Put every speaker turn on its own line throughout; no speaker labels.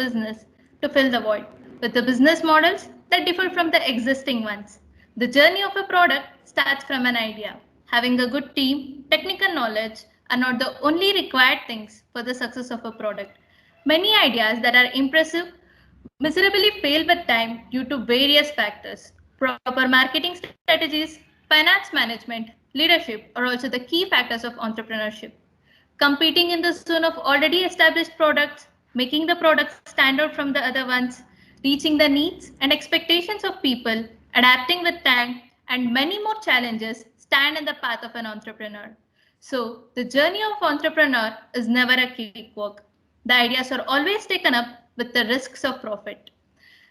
business to fill the void with the business models that differ from the existing ones. The journey of a product starts from an idea. Having a good team, technical knowledge are not the only required things for the success of a product. Many ideas that are impressive miserably fail with time due to various factors. Proper marketing strategies, finance management, leadership are also the key factors of entrepreneurship. Competing in the zone of already established products, making the products stand out from the other ones, reaching the needs and expectations of people, adapting with time, and many more challenges stand in the path of an entrepreneur. So, the journey of entrepreneur is never a quick walk. The ideas are always taken up with the risks of profit.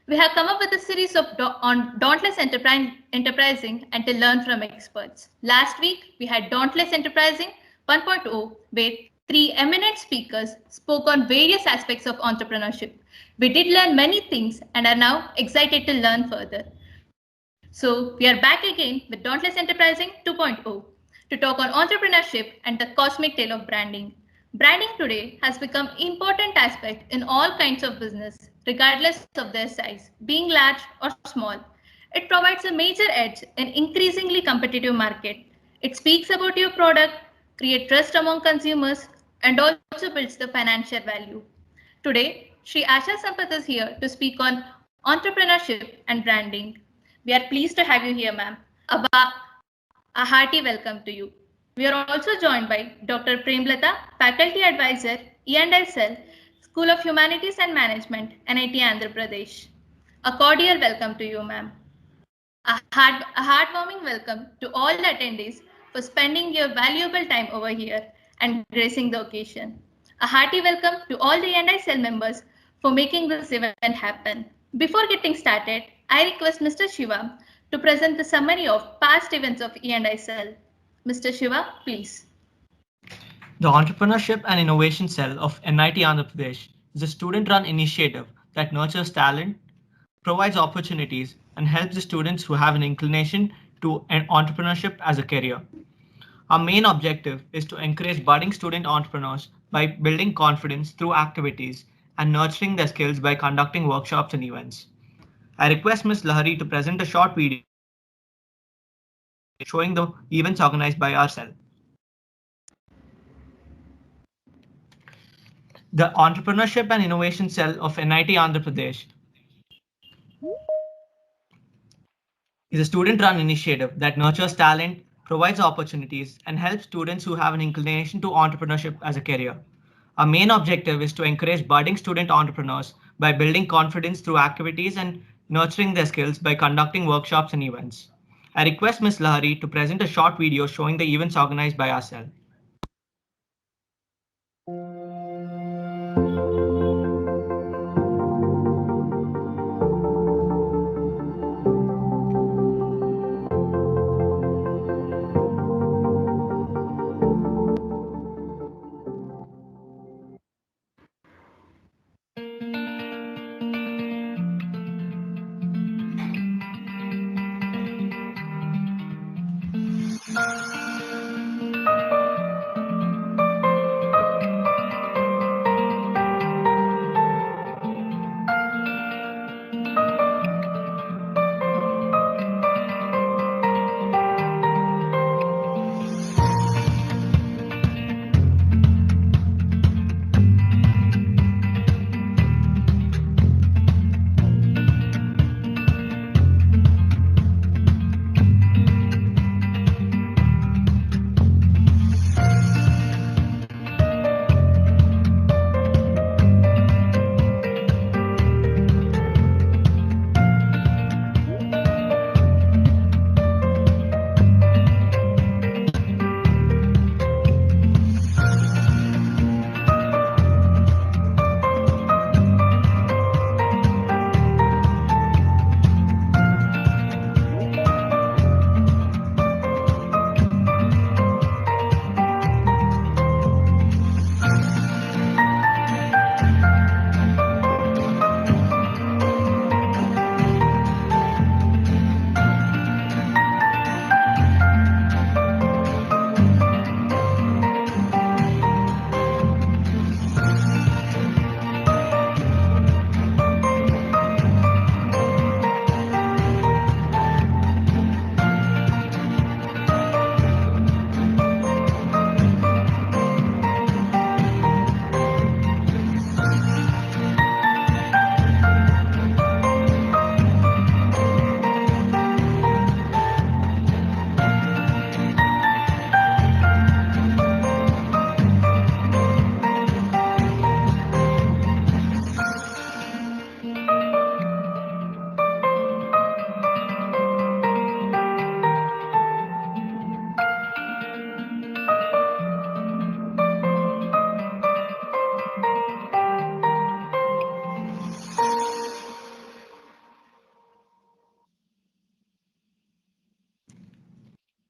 We have come up with a series on dauntless enterprising and to learn from experts. Last week, we had Dauntless Enterprising 1.0, where three eminent speakers spoke on various aspects of entrepreneurship. We did learn many things and are now excited to learn further. So, we are back again with Dauntless Enterprising 2.0 to talk on entrepreneurship and the cosmic tale of branding. Branding today has become an important aspect in all kinds of business, regardless of their size, being large or small. It provides a major edge in increasingly competitive market. It speaks about your product, creates trust among consumers, and also builds the financial value. Today, Sri Asha Sampath is here to speak on entrepreneurship and branding. We are pleased to have you here, ma'am. A hearty welcome to you. We are also joined by Dr. Premlata, Faculty Advisor, E&I Cell, School of Humanities and Management, NIT Andhra Pradesh. A cordial welcome to you, ma'am. A heartwarming welcome to all the attendees for spending your valuable time over here and gracing the occasion. A hearty welcome to all the E&I Cell members for making this event happen. Before getting started, I request Mr. Shiva to present the summary of past events of E&I Cell. Mr. Shiva, please.
The Entrepreneurship and Innovation Cell of NIT Andhra Pradesh is a student-run initiative that nurtures talent, provides opportunities, and helps the students who have an inclination to entrepreneurship as a career. Our main objective is to encourage budding student entrepreneurs by building confidence through activities and nurturing their skills by conducting workshops and events. I request Ms. Lahari to present a short video showing the events organized by our cell. The Entrepreneurship and Innovation Cell of NIT Andhra Pradesh is a student-run initiative that nurtures talent, provides opportunities, and helps students who have an inclination to entrepreneurship as a career. Our main objective is to encourage budding student entrepreneurs by building confidence through activities and nurturing their skills by conducting workshops and events. I request Ms. Lahari to present a short video showing the events organized by our cell.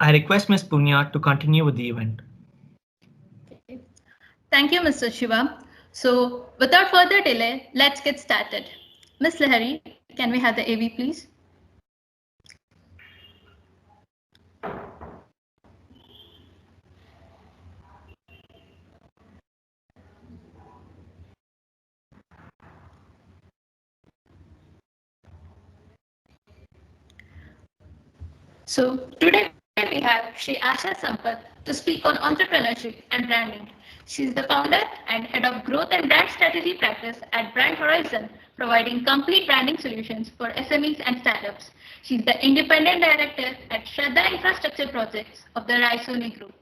I request Ms. Punya to continue with the event.
Okay. Thank you, Mr. Shiva. So without further delay, let's get started. Ms. Lahari, can we have the AV, please? So today we have Shri Asha Sampath to speak on entrepreneurship and branding. She is the founder and head of growth and brand strategy practice at Brand Horizon, providing complete branding solutions for SMEs and startups. She is the independent director at Shraddha Infrastructure Projects of the Raisoni Group.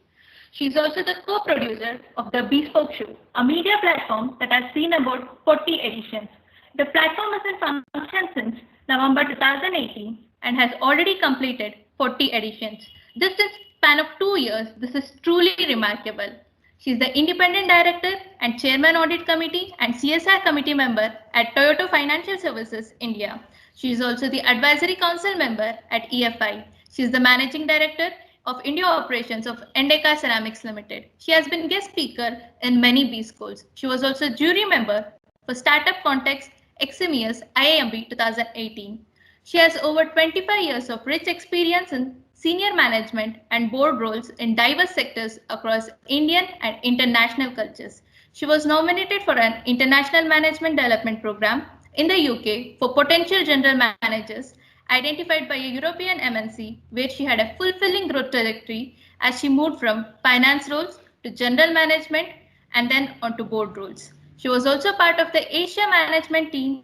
She is also the co-producer of the Bespoke Show, a media platform that has seen about 40 editions. The platform is in function since November 2018 and has already completed 40 editions. Just in span of 2 years, this is truly remarkable. She is the independent director and chairman audit committee and CSR committee member at Toyota Financial Services India. She is also the advisory council member at EFI. She is the managing director of India operations of Endeka Ceramics Limited. She has been guest speaker in many B schools. She was also jury member for Startup Context XMES IIMB 2018. She has over 25 years of rich experience in senior management and board roles in diverse sectors across Indian and international cultures. She was nominated for an International Management Development Program in the UK for potential general managers identified by a European MNC, where she had a fulfilling growth trajectory as she moved from finance roles to general management and then onto board roles. She was also part of the Asia management team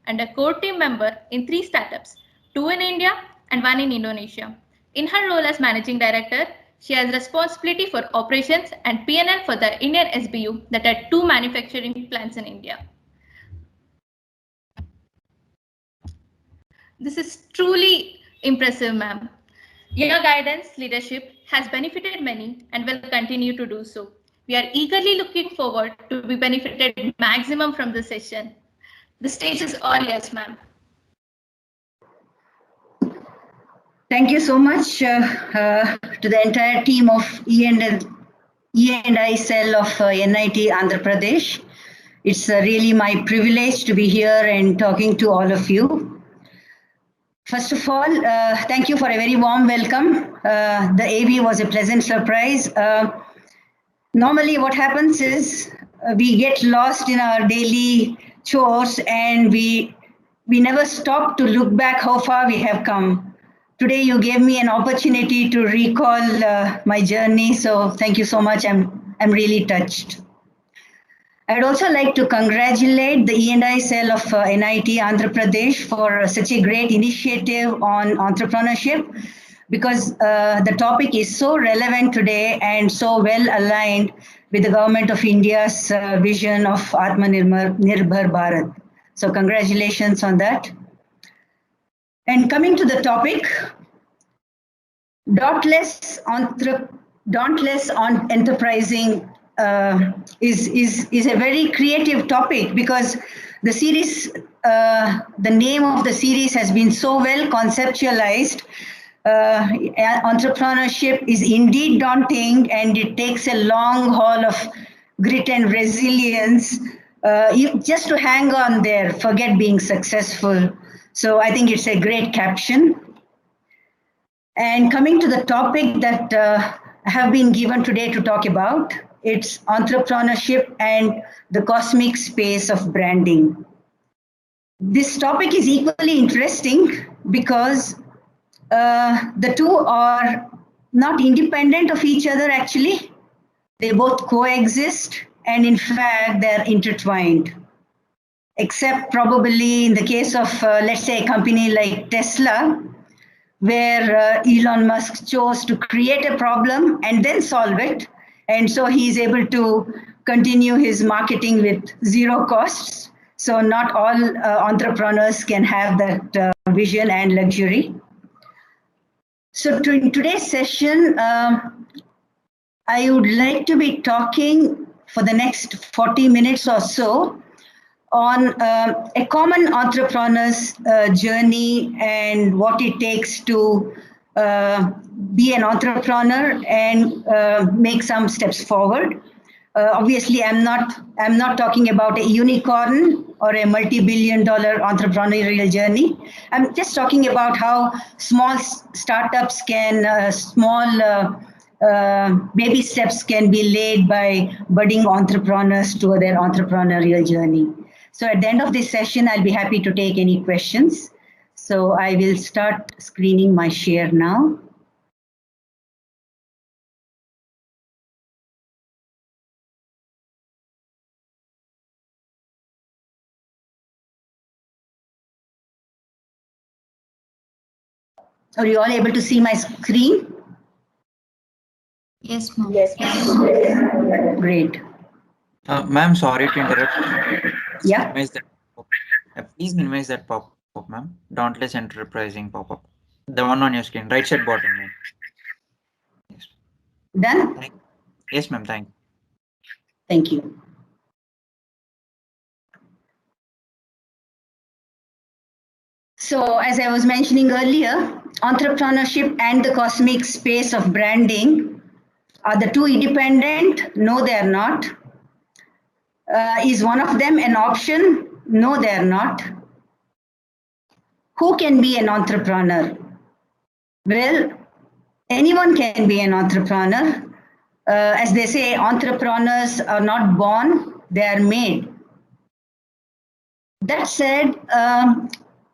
and a core team member in 3 startups, 2 in India and 1 in Indonesia. In her role as managing director, she has responsibility for operations and P&L for the Indian SBU that had 2 manufacturing plants in India. This is truly impressive, ma'am. Your guidance, leadership has benefited many and will continue to do so. We are eagerly looking forward to be benefited maximum from this session. The stage is all yours, ma'am.
Thank you so much to the entire team of E&I cell of NIT Andhra Pradesh. It's really my privilege to be here and talking to all of you. First of all, thank you for a very warm welcome. The AV was a pleasant surprise. Normally what happens is we get lost in our daily chores and we never stop to look back how far we have come. Today you gave me an opportunity to recall my journey, so thank you so much. I'm really touched. I'd also like to congratulate the E&I cell of NIT Andhra Pradesh for such a great initiative on entrepreneurship, because the topic is so relevant today and so well aligned with the Government of India's vision of Atmanirbhar Bharat. So congratulations on that. And coming to the topic, dauntless on enterprising is a very creative topic, because the series, the name of the series has been so well conceptualized. Entrepreneurship is indeed daunting, and it takes a long haul of grit and resilience just to hang on there, forget being successful. So I think it's a great caption. And coming to the topic that I have been given today to talk about, it's entrepreneurship and the cosmic space of branding. This topic is equally interesting because the two are not independent of each other actually. They both coexist, and in fact, they're intertwined. Except probably in the case of, let's say, a company like Tesla, where Elon Musk chose to create a problem and then solve it. And so he's able to continue his marketing with zero costs. So not all entrepreneurs can have that vision and luxury. So in today's session, I would like to be talking for the next 40 minutes or so on a common entrepreneur's journey and what it takes to be an entrepreneur and make some steps forward. Obviously, I'm not talking about a unicorn or a multi-billion-dollar entrepreneurial journey. I'm just talking about how small startups can, baby steps can be laid by budding entrepreneurs to their entrepreneurial journey. So at the end of this session, I'll be happy to take any questions. So I will start screening my share now. Are you all able to see my screen?
Yes, ma'am.
Yes. Great.
Ma'am, sorry to interrupt.
Yeah.
Please minimize that pop-up, ma'am. Dauntless Enterprising pop-up. The one on your screen, right side bottom, ma'am. Yes.
Done?
Yes, ma'am. Thank you.
Thank you. So as I was mentioning earlier, entrepreneurship and the cosmic space of branding, are the two independent? No, they are not. Is one of them an option? No, they are not. Who can be an entrepreneur? Well, anyone can be an entrepreneur. As they say, entrepreneurs are not born, they are made. That said,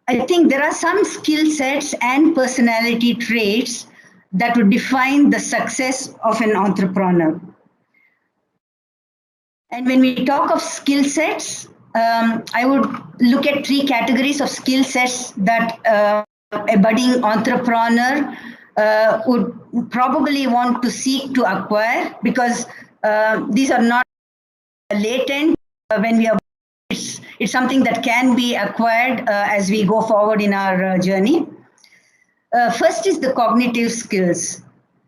I think there are some skill sets and personality traits that would define the success of an entrepreneur. And when we talk of skill sets, I would look at three categories of skill sets that a budding entrepreneur would probably want to seek to acquire, because these are not latent when we are. It's something that can be acquired as we go forward in our journey. First is the cognitive skills.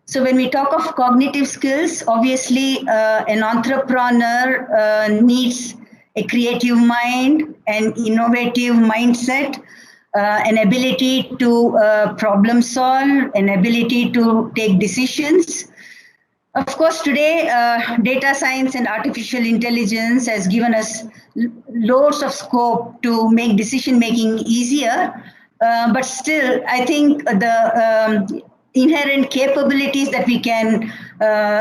So when we talk of cognitive skills, obviously an entrepreneur needs a creative mind, an innovative mindset, an ability to problem solve, an ability to take decisions. Of course, today, data science and artificial intelligence has given us loads of scope to make decision-making easier, but still, I think the inherent capabilities that we can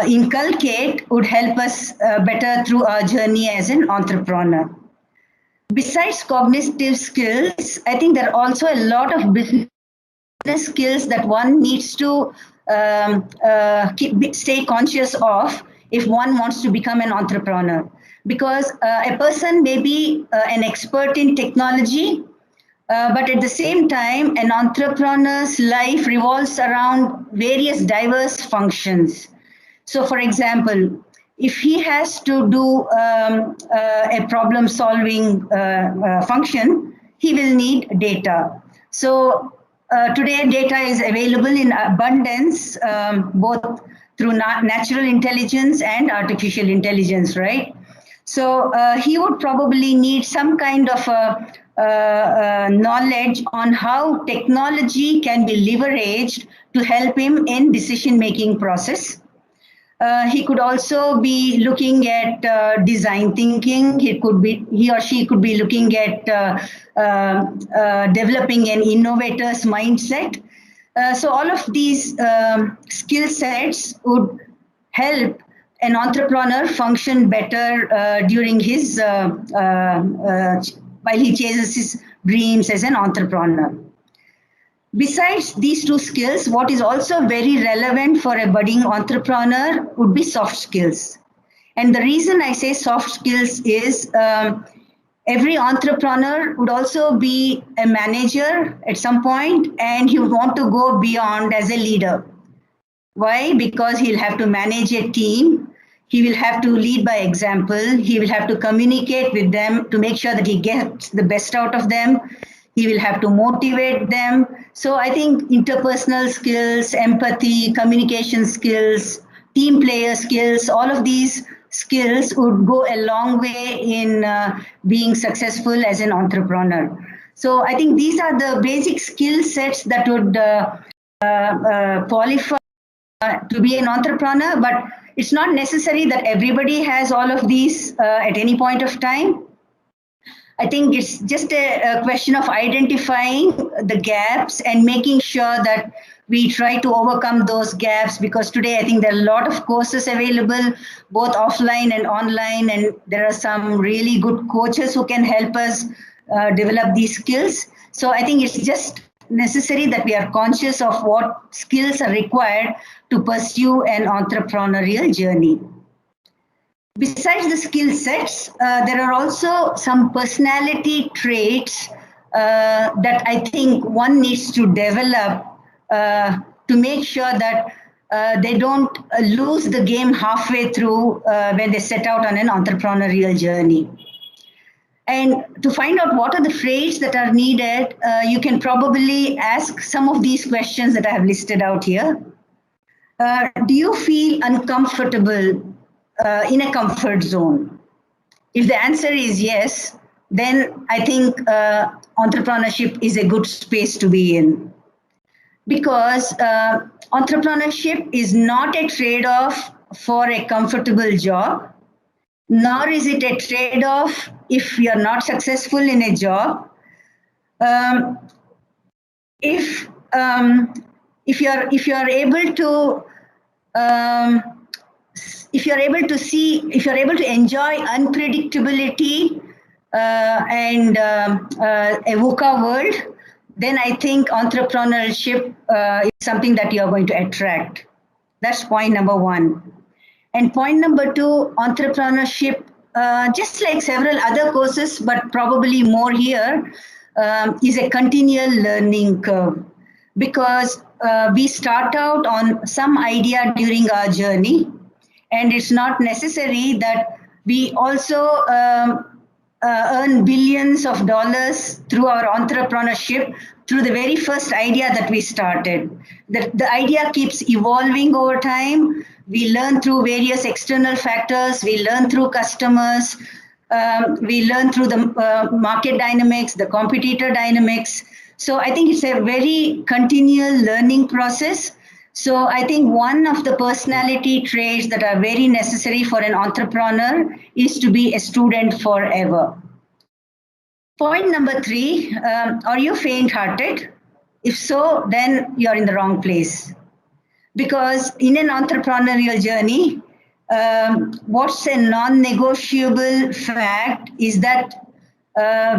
inculcate would help us better through our journey as an entrepreneur. Besides cognitive skills, I think there are also a lot of business skills that one needs to stay conscious of if one wants to become an entrepreneur. Because a person may be an expert in technology, but at the same time, an entrepreneur's life revolves around various diverse functions. So for example, if he has to do a problem-solving function, he will need data. So today, data is available in abundance, both through natural intelligence and artificial intelligence, right? So he would probably need some kind of knowledge on how technology can be leveraged to help him in decision-making process. He could also be looking at design thinking. He or she could be looking at developing an innovator's mindset. So all of these skill sets would help an entrepreneur function better during his while he chases his dreams as an entrepreneur. Besides these two skills, what is also very relevant for a budding entrepreneur would be soft skills. And the reason I say soft skills is every entrepreneur would also be a manager at some point, and he would want to go beyond as a leader. Why? Because he'll have to manage a team. He will have to lead by example. He will have to communicate with them to make sure that he gets the best out of them. He will have to motivate them. So I think interpersonal skills, empathy, communication skills, team player skills, all of these skills would go a long way in being successful as an entrepreneur. So I think these are the basic skill sets that would qualify to be an entrepreneur, but it's not necessary that everybody has all of these at any point of time. I think it's just a question of identifying the gaps and making sure that we try to overcome those gaps, because today I think there are a lot of courses available, both offline and online, and there are some really good coaches who can help us develop these skills. So I think it's just necessary that we are conscious of what skills are required to pursue an entrepreneurial journey. Besides the skill sets, there are also some personality traits that I think one needs to develop to make sure that they don't lose the game halfway through when they set out on an entrepreneurial journey. And to find out what are the traits that are needed, you can probably ask some of these questions that I have listed out here. Do you feel uncomfortable in a comfort zone? If the answer is yes, then I think entrepreneurship is a good space to be in. Because entrepreneurship is not a trade-off for a comfortable job, nor is it a trade-off if you're not successful in a job. If you're able to enjoy unpredictability and a VUCA world, then I think entrepreneurship is something that you're going to attract. That's point number one. And point number two, entrepreneurship, just like several other courses, but probably more here, is a continual learning curve. Because we start out on some idea during our journey, and it's not necessary that we also earn billions of dollars through our entrepreneurship through the very first idea that we started. The idea keeps evolving over time. We learn through various external factors. We learn through customers. We learn through the market dynamics, the competitor dynamics. So I think it's a very continual learning process. So I think one of the personality traits that are very necessary for an entrepreneur is to be a student forever. Point number three, are you faint-hearted? If so, then you're in the wrong place. Because in an entrepreneurial journey, what's a non-negotiable fact is that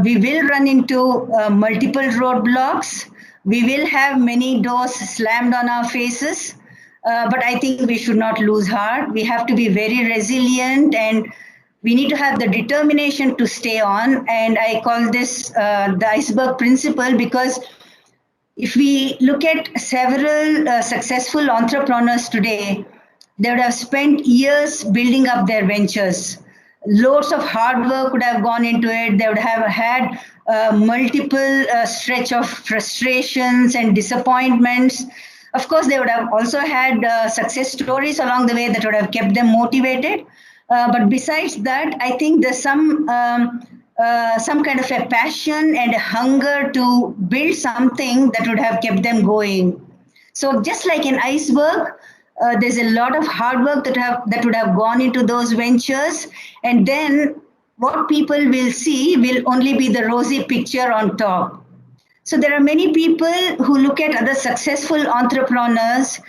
we will run into multiple roadblocks. We will have many doors slammed on our faces, but I think we should not lose heart. We have to be very resilient, and we need to have the determination to stay on. And I call this the iceberg principle, because if we look at several successful entrepreneurs today, they would have spent years building up their ventures. Loads of hard work would have gone into it. They would have had multiple stretch of frustrations and disappointments. Of course, they would have also had success stories along the way that would have kept them motivated. But besides that, I think there's some kind of a passion and a hunger to build something that would have kept them going. So just like an iceberg, there's a lot of hard work that would have gone into those ventures, and then what people will see will only be the rosy picture on top. So there are many people who look at other successful entrepreneurs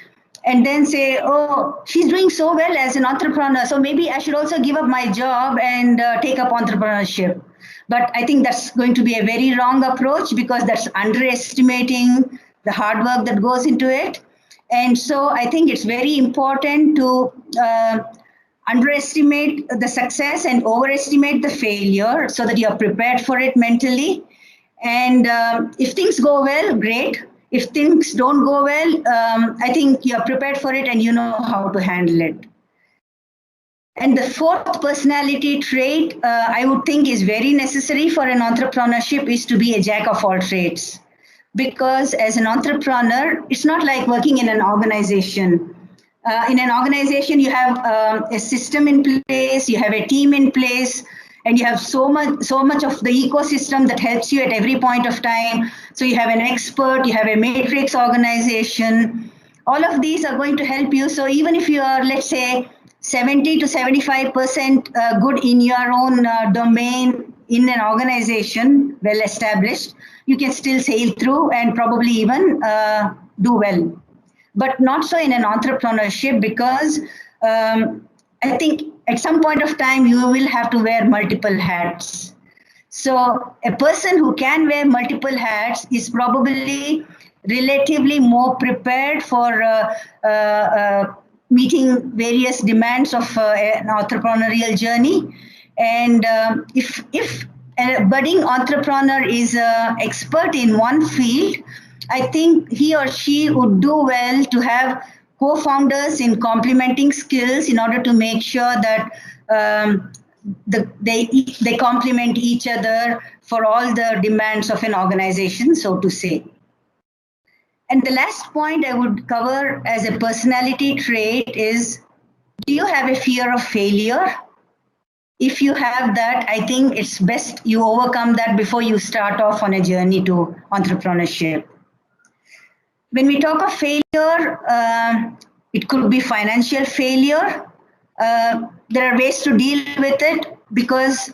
and then say, oh, she's doing so well as an entrepreneur, so maybe I should also give up my job and take up entrepreneurship. But I think that's going to be a very wrong approach, because that's underestimating the hard work that goes into it. And so I think it's very important to underestimate the success and overestimate the failure so that you're prepared for it mentally. And if things go well, great. If things don't go well, I think you're prepared for it and you know how to handle it. And the fourth personality trait I would think is very necessary for an entrepreneurship is to be a jack of all trades. Because as an entrepreneur, it's not like working in an organization. In an organization, you have a system in place, you have a team in place, and you have so much of the ecosystem that helps you at every point of time. So you have an expert, you have a matrix organization. All of these are going to help you. So even if you are, let's say, 70 to 75% good in your own domain in an organization, well established, you can still sail through and probably even do well. But not so in an entrepreneurship, because I think at some point of time you will have to wear multiple hats. So a person who can wear multiple hats is probably relatively more prepared for meeting various demands of an entrepreneurial journey. And if a budding entrepreneur is an expert in one field, I think he or she would do well to have co-founders in complementing skills in order to make sure that they complement each other for all the demands of an organization, so to say. And the last point I would cover as a personality trait is, do you have a fear of failure? If you have that, I think it's best you overcome that before you start off on a journey to entrepreneurship. When we talk of failure, it could be financial failure. There are ways to deal with it, because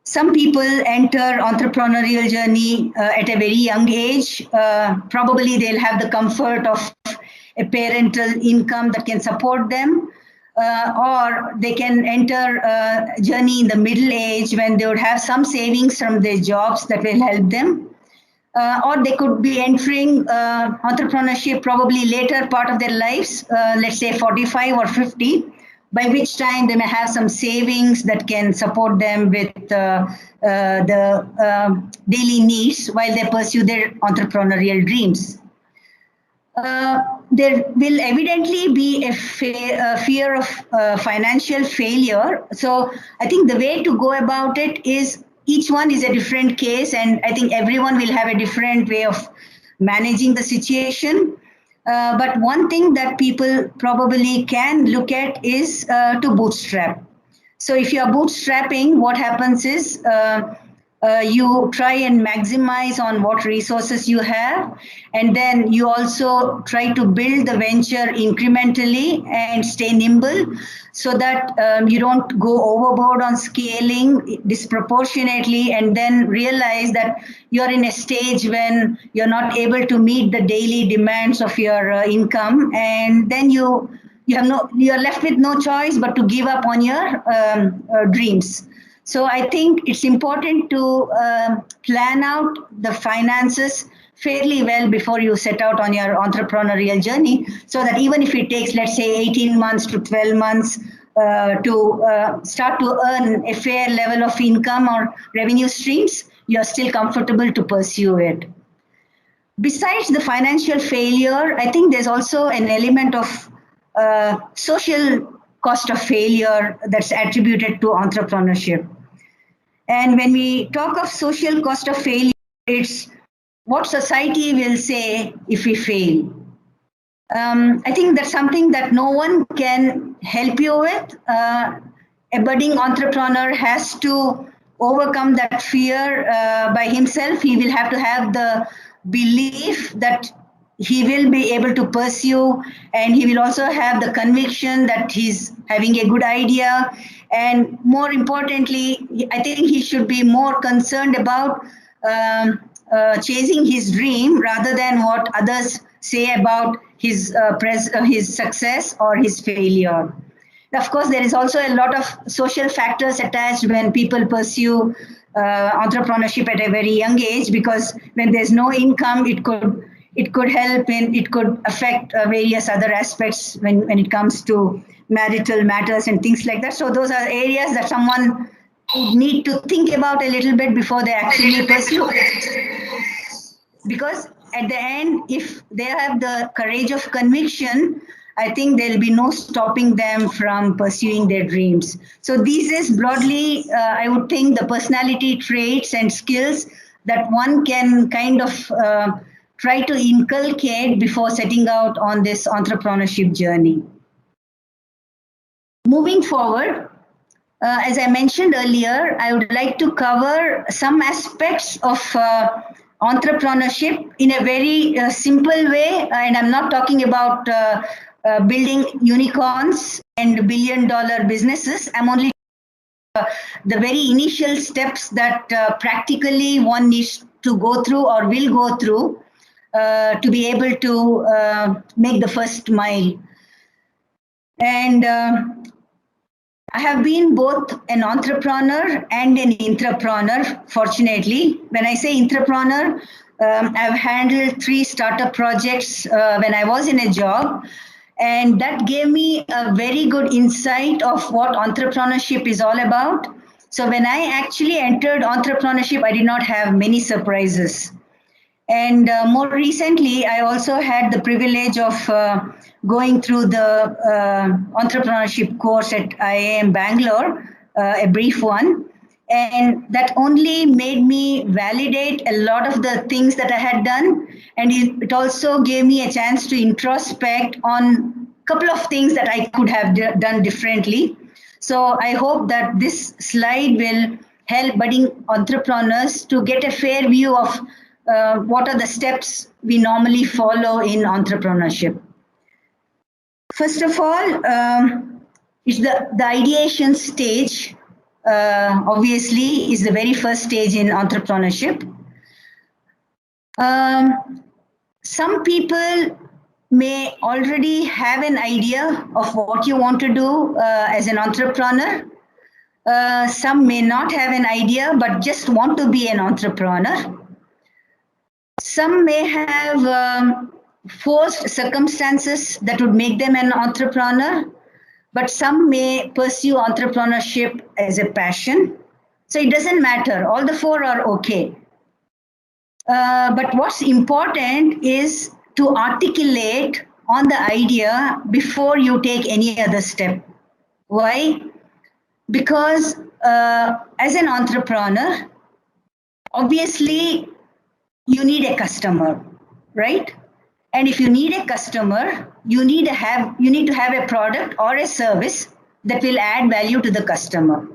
some people enter entrepreneurial journey at a very young age. Probably they'll have the comfort of a parental income that can support them, or they can enter a journey in the middle age when they would have some savings from their jobs that will help them. Or they could be entering entrepreneurship probably later part of their lives, let's say 45 or 50, by which time they may have some savings that can support them with the daily needs while they pursue their entrepreneurial dreams. There will evidently be a fear of financial failure. So I think the way to go about it is, each one is a different case, and I think everyone will have a different way of managing the situation. But one thing that people probably can look at is to bootstrap. So if you are bootstrapping, what happens is you try and maximize on what resources you have, and then you also try to build the venture incrementally and stay nimble, so that you don't go overboard on scaling disproportionately and then realize that you're in a stage when you're not able to meet the daily demands of your income, and then you're left with no choice but to give up on your dreams. So I think it's important to plan out the finances fairly well before you set out on your entrepreneurial journey, so that even if it takes, let's say, 18 months to 12 months to start to earn a fair level of income or revenue streams, you're still comfortable to pursue it. Besides the financial failure, I think there's also an element of social cost of failure that's attributed to entrepreneurship. And when we talk of social cost of failure, it's what society will say if we fail. I think that's something that no one can help you with. A budding entrepreneur has to overcome that fear by himself. He will have to have the belief that he will be able to pursue, and he will also have the conviction that he's having a good idea. And more importantly, I think he should be more concerned about chasing his dream rather than what others say about his success or his failure. Of course, there is also a lot of social factors attached when people pursue entrepreneurship at a very young age, because when there's no income, it could help in, it could affect various other aspects when it comes to marital matters and things like that. So those are areas that someone would need to think about a little bit before they actually pursue it. Because at the end, if they have the courage of conviction, I think there'll be no stopping them from pursuing their dreams. So these is broadly, I would think, the personality traits and skills that one can kind of try to inculcate before setting out on this entrepreneurship journey. Moving forward, As I mentioned earlier, I would like to cover some aspects of entrepreneurship in a very simple way. And I'm not talking about building unicorns and billion-dollar businesses. I'm only the very initial steps that practically one needs to go through or will go through to be able to make the first mile. And I have been both an entrepreneur and an intrapreneur, fortunately. When I say intrapreneur, I've handled 3 startup projects when I was in a job. And that gave me a very good insight of what entrepreneurship is all about. So when I actually entered entrepreneurship, I did not have many surprises. And more recently, I also had the privilege of going through the entrepreneurship course at IIM Bangalore, a brief one. And that only made me validate a lot of the things that I had done. And it also gave me a chance to introspect on a couple of things that I could have done differently. So I hope that this slide will help budding entrepreneurs to get a fair view of what are the steps we normally follow in entrepreneurship. First of all, it's the ideation stage. Obviously, is the very first stage in entrepreneurship. Some people may already have an idea of what you want to do as an entrepreneur. Some may not have an idea, but just want to be an entrepreneur. Some may have forced circumstances that would make them an entrepreneur, but some may pursue entrepreneurship as a passion. So it doesn't matter. All the 4 are okay. But what's important is to articulate on the idea before you take any other step. Why? Because as an entrepreneur, obviously, you need a customer, right? And if you need a customer, you need to have a product or a service that will add value to the customer.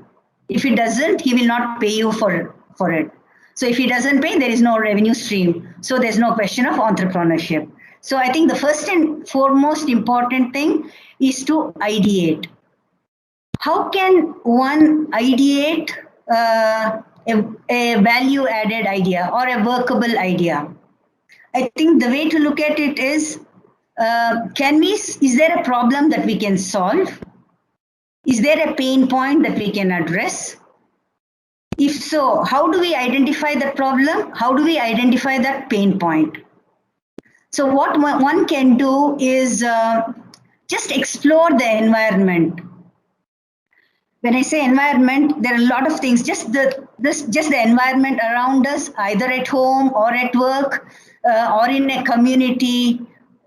If it doesn't, he will not pay you for it. So if he doesn't pay, there is no revenue stream. So there's no question of entrepreneurship. So I think the first and foremost important thing is to ideate. How can one ideate a value-added idea or a workable idea? I think the way to look at it is, is there a problem that we can solve? Is there a pain point that we can address? If so, how do we identify that problem? How do we identify that pain point? So what one can do is just explore the environment. When I say environment, there are a lot of things, just the environment around us, either at home or at work or in a community.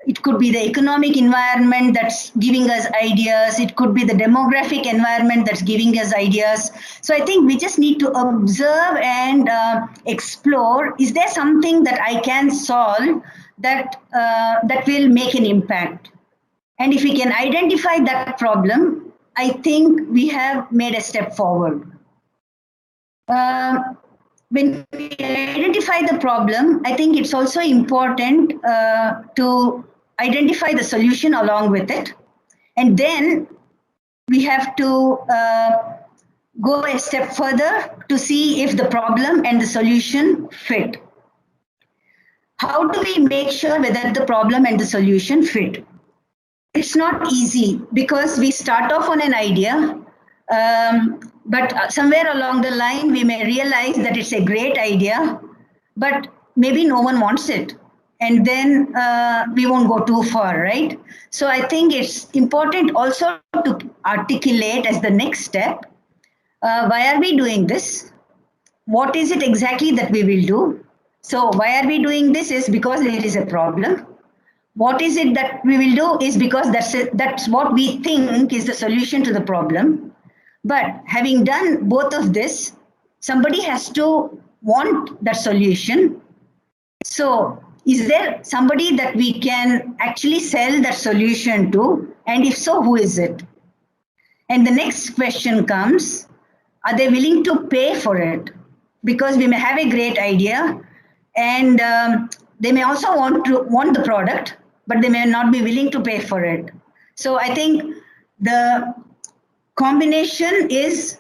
It could be the economic environment that's giving us ideas. It could be the demographic environment that's giving us ideas. So I think we just need to observe and explore, is there something that I can solve that will make an impact? And if we can identify that problem, I think we have made a step forward. When we identify the problem, I think it's also important to identify the solution along with it. And then we have to go a step further to see if the problem and the solution fit. How do we make sure whether the problem and the solution fit? It's not easy because we start off on an idea, but somewhere along the line, we may realize that it's a great idea, but maybe no one wants it. And then we won't go too far, right? So I think it's important also to articulate as the next step, why are we doing this? What is it exactly that we will do? So why are we doing this is because there is a problem. What is it that we will do is because that's what we think is the solution to the problem. But having done both of this, somebody has to want that solution. So is there somebody that we can actually sell that solution to? And if so, who is it? And the next question comes, are they willing to pay for it? Because we may have a great idea and they may also want the product, but they may not be willing to pay for it. So I think the combination is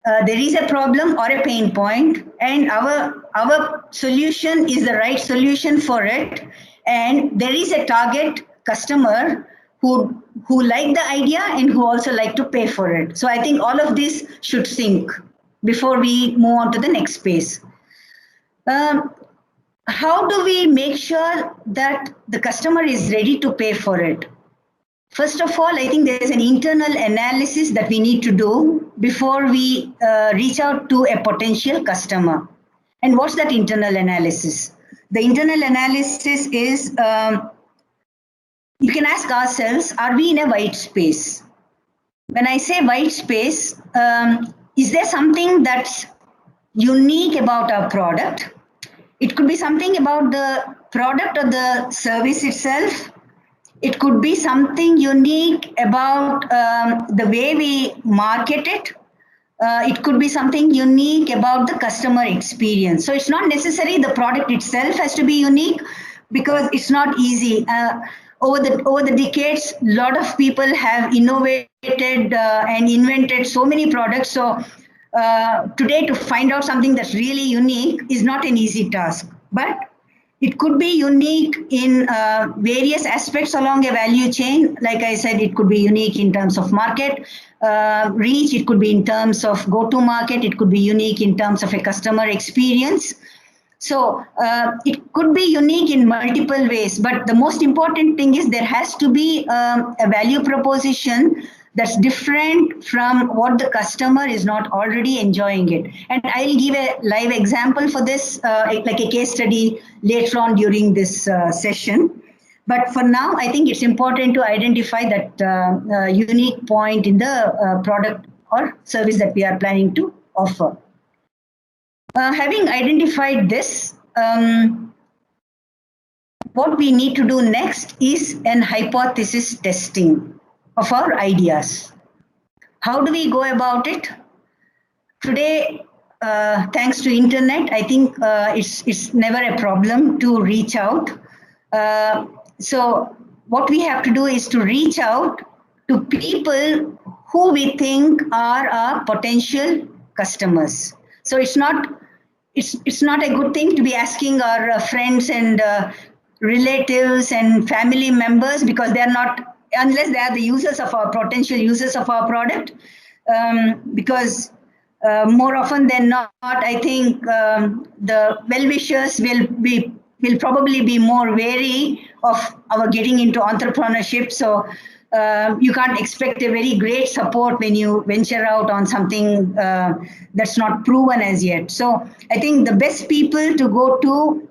there is a problem or a pain point, and our solution is the right solution for it, and there is a target customer who like the idea and who also like to pay for it. So I think all of this should sync before we move on to the next phase. How do we make sure that the customer is ready to pay for it? First of all, I think there is an internal analysis that we need to do before we reach out to a potential customer. And what's that internal analysis? The internal analysis is, you can ask ourselves, are we in a white space? When I say white space, is there something that's unique about our product? It could be something about the product or the service itself. It could be something unique about the way we market it. It could be something unique about the customer experience. So it's not necessarily the product itself has to be unique, because it's not easy. Over the decades, a lot of people have innovated and invented so many products. So today, to find out something that's really unique is not an easy task. But it could be unique in various aspects along a value chain. Like I said, it could be unique in terms of market reach. It could be in terms of go-to-market. It could be unique in terms of a customer experience. So it could be unique in multiple ways. But the most important thing is there has to be a value proposition that's different from what the customer is not already enjoying it. And I'll give a live example for this, like a case study later on during this session. But for now, I think it's important to identify that unique point in the product or service that we are planning to offer. Having identified this, what we need to do next is an hypothesis testing of our ideas. How do we go about it? Today, thanks to internet, I think it's never a problem to reach out. So what we have to do is to reach out to people who we think are our potential customers. So it's not a good thing to be asking our friends and relatives and family members, because they're not, unless they are the users of our potential users of our product, because more often than not, I think the well-wishers will probably be more wary of our getting into entrepreneurship. So you can't expect a very great support when you venture out on something that's not proven as yet. So I think the best people to go to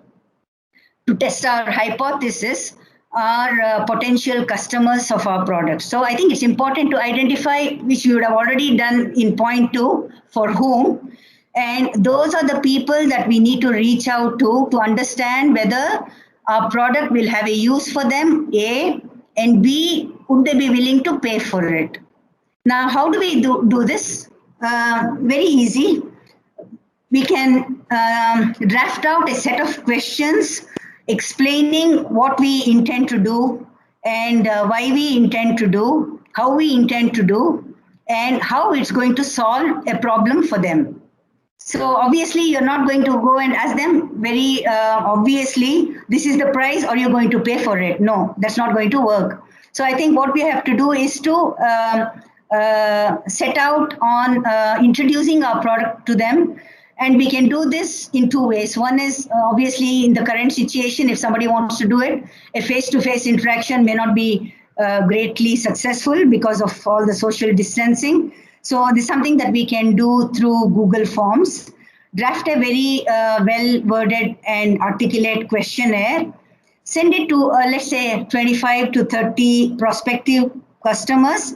test our hypothesis are potential customers of our product. So I think it's important to identify, which you would have already done in point 2, for whom. And those are the people that we need to reach out to understand whether our product will have a use for them, A, and B, would they be willing to pay for it? Now, how do we do this? Very easy. We can draft out a set of questions explaining what we intend to do and why we intend to do, how we intend to do, and how it's going to solve a problem for them. So obviously, you're not going to go and ask them very obviously, this is the price or you're going to pay for it. No, that's not going to work. So I think what we have to do is to set out on introducing our product to them. And we can do this in 2 ways. One is obviously in the current situation, if somebody wants to do it, a face-to-face interaction may not be greatly successful because of all the social distancing. So this is something that we can do through Google Forms. Draft a very well-worded and articulate questionnaire. Send it to, let's say, 25 to 30 prospective customers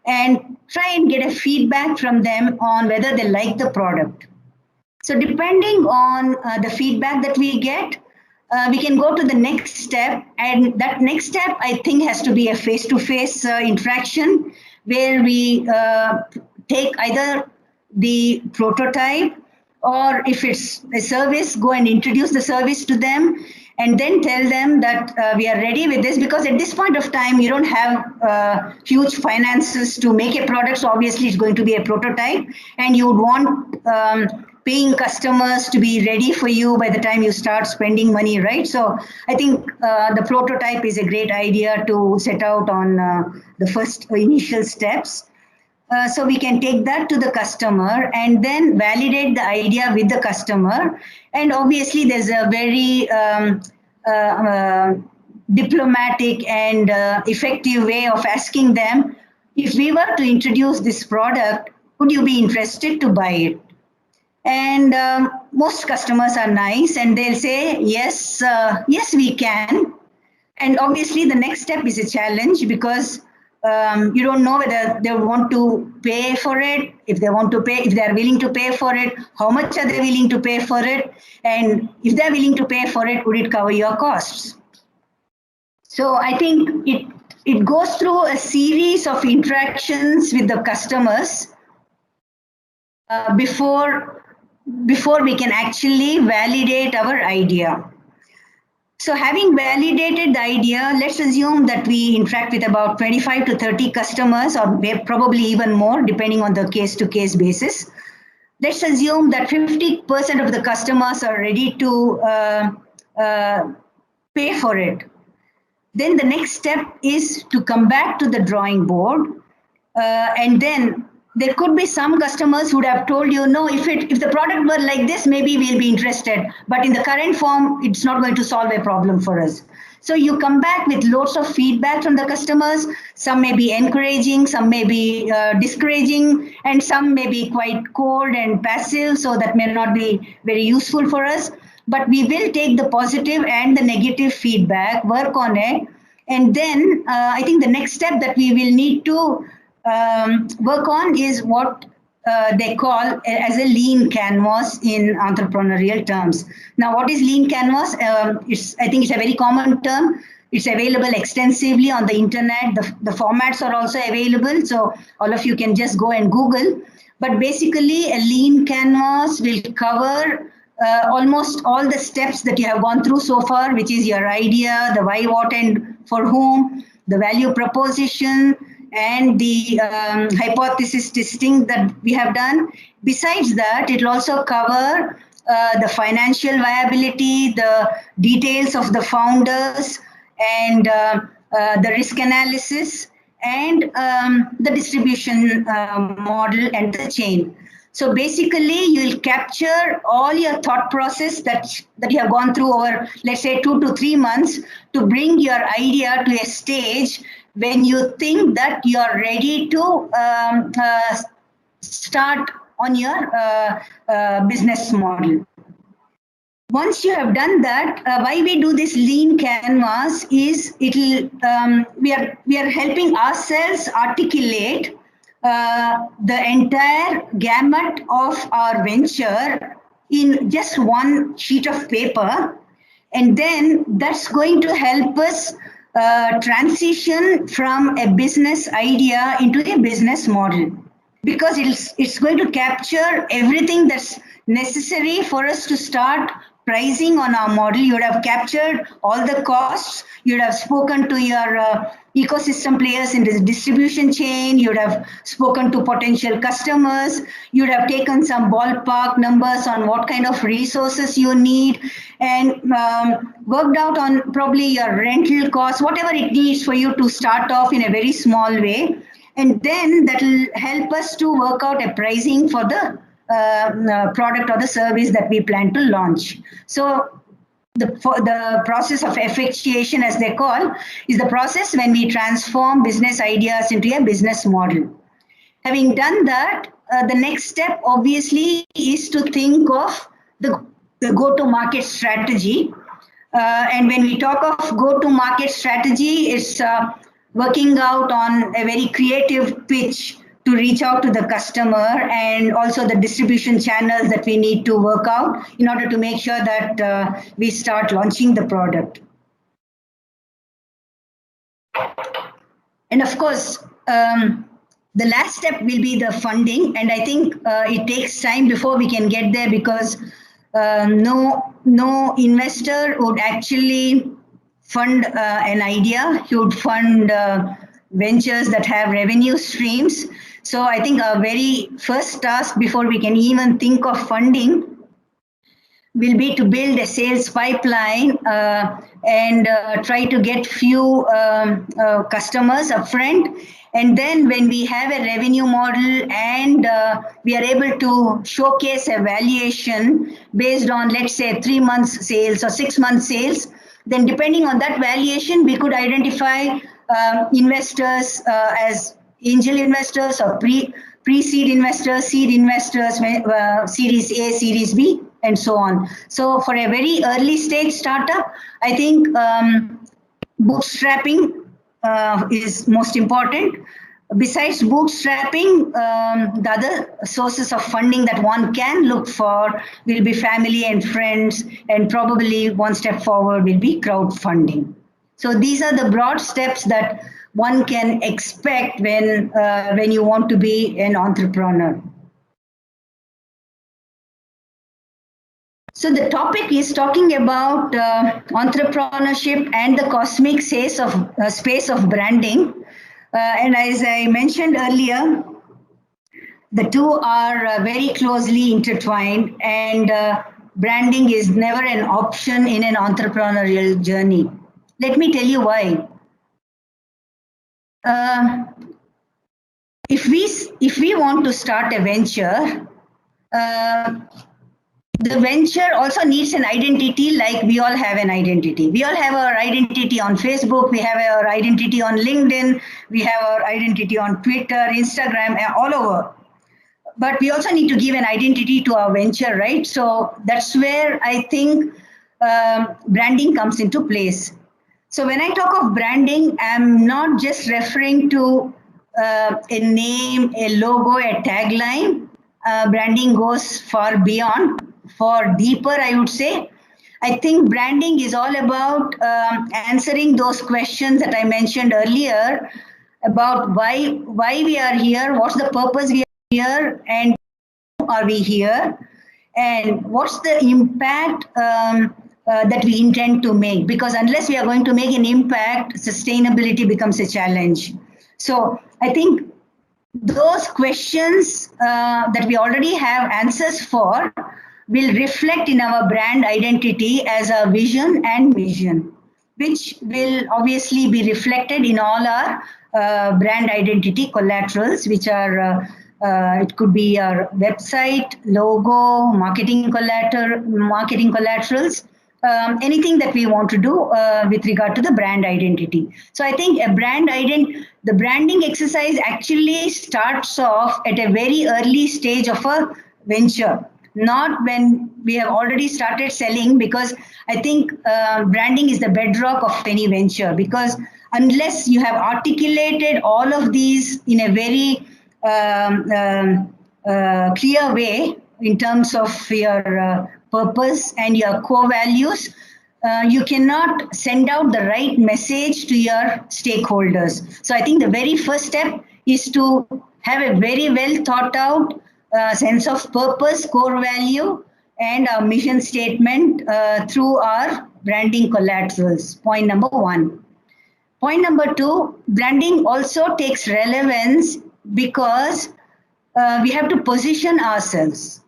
and try and get a feedback from them on whether they like the product. So depending on the feedback that we get, we can go to the next step. And that next step, I think, has to be a face-to-face interaction where we take either the prototype, or if it's a service, go and introduce the service to them, and then tell them that we are ready with this, because at this point of time, you don't have huge finances to make a product. So obviously it's going to be a prototype, and you would want paying customers to be ready for you by the time you start spending money, right? So I think the prototype is a great idea to set out on the first initial steps. So we can take that to the customer and then validate the idea with the customer. And obviously there's a very diplomatic and effective way of asking them, if we were to introduce this product, would you be interested to buy it? And most customers are nice and they'll say, yes, yes, we can. And obviously the next step is a challenge, because you don't know whether they want to pay for it. If they want to pay, if they're willing to pay for it, how much are they willing to pay for it? And if they're willing to pay for it, would it cover your costs? So I think it goes through a series of interactions with the customers before we can actually validate our idea. So having validated the idea, let's assume that we interact with about 25 to 30 customers, or probably even more, depending on the case-to-case basis. Let's assume that 50% of the customers are ready to pay for it. Then the next step is to come back to the drawing board, and then there could be some customers who would have told you, no, if the product were like this, maybe we'll be interested. But in the current form, it's not going to solve a problem for us. So you come back with loads of feedback from the customers. Some may be encouraging, some may be discouraging, and some may be quite cold and passive. So that may not be very useful for us. But we will take the positive and the negative feedback, work on it. And then I think the next step that we will need to work on is what they call as a lean canvas in entrepreneurial terms. Now, what is lean canvas? I think it's a very common term. It's available extensively on the internet. The formats are also available, so all of you can just go and Google. But basically, a lean canvas will cover almost all the steps that you have gone through so far, which is your idea, the why, what, and for whom, the value proposition, and the hypothesis testing that we have done. Besides that, it will also cover the financial viability, the details of the founders, and the risk analysis, and the distribution model and the chain. So basically, you will capture all your thought process that you have gone through over, let's say, 2 to 3 months, to bring your idea to a stage when you think that you are ready to start on your business model. Once you have done that, why we do this lean canvas is we are helping ourselves articulate the entire gamut of our venture in just one sheet of paper, and then that's going to help us transition from a business idea into a business model, because it's going to capture everything that's necessary for us to start pricing on our model. You would have captured all the costs. You would have spoken to your ecosystem players in the distribution chain. You would have spoken to potential customers. You would have taken some ballpark numbers on what kind of resources you need, and worked out on probably your rental costs, whatever it needs for you to start off in a very small way. And then that will help us to work out a pricing for the product or the service that we plan to launch. So the process of effectuation, as they call, is the process when we transform business ideas into a business model. Having done that, the next step obviously is to think of the go-to-market strategy. And when we talk of go-to-market strategy, it's working out on a very creative pitch to reach out to the customer, and also the distribution channels that we need to work out in order to make sure that we start launching the product. And of course, The last step will be the funding, and I think it takes time before we can get there, because no investor would actually fund an idea. He would fund ventures that have revenue streams. So I think our very first task before we can even think of funding will be to build a sales pipeline and try to get few customers upfront. And then when we have a revenue model and we are able to showcase a valuation based on, let's say, 3 months sales or 6 months sales, then depending on that valuation, we could identify investors as angel investors or pre-seed investors, seed investors, Series A, Series B, and so on. So for a very early stage startup, I think bootstrapping is most important. Besides bootstrapping, the other sources of funding that one can look for will be family and friends, and probably one step forward will be crowdfunding. So these are the broad steps that one can expect when you want to be an entrepreneur. So the topic is talking about entrepreneurship and the cosmic space of branding. And as I mentioned earlier, the two are very closely intertwined, and branding is never an option in an entrepreneurial journey. Let me tell you why. If we want to start a venture, the venture also needs an identity, like we all have an identity. We all have our identity on Facebook, we have our identity on LinkedIn, we have our identity on Twitter, Instagram, all over. But we also need to give an identity to our venture, right? So that's where I think branding comes into place. So when I talk of branding, I'm not just referring to a name, a logo, a tagline. Branding goes far beyond, far deeper, I would say. I think branding is all about answering those questions that I mentioned earlier about why we are here, what's the purpose we are here, and are we here, and what's the impact that we intend to make. Because unless we are going to make an impact, sustainability becomes a challenge. So I think those questions that we already have answers for will reflect in our brand identity as a vision and mission, which will obviously be reflected in all our brand identity collaterals, which are, it could be our website, logo, marketing collaterals, anything that we want to do with regard to the brand identity. So I think the branding exercise actually starts off at a very early stage of a venture, not when we have already started selling, because I think branding is the bedrock of any venture, because unless you have articulated all of these in a very clear way in terms of your purpose and your core values, you cannot send out the right message to your stakeholders. So I think the very first step is to have a very well thought out sense of purpose, core value, and our mission statement through our branding collaterals. Point number one. Point number two, branding also takes relevance because we have to position ourselves.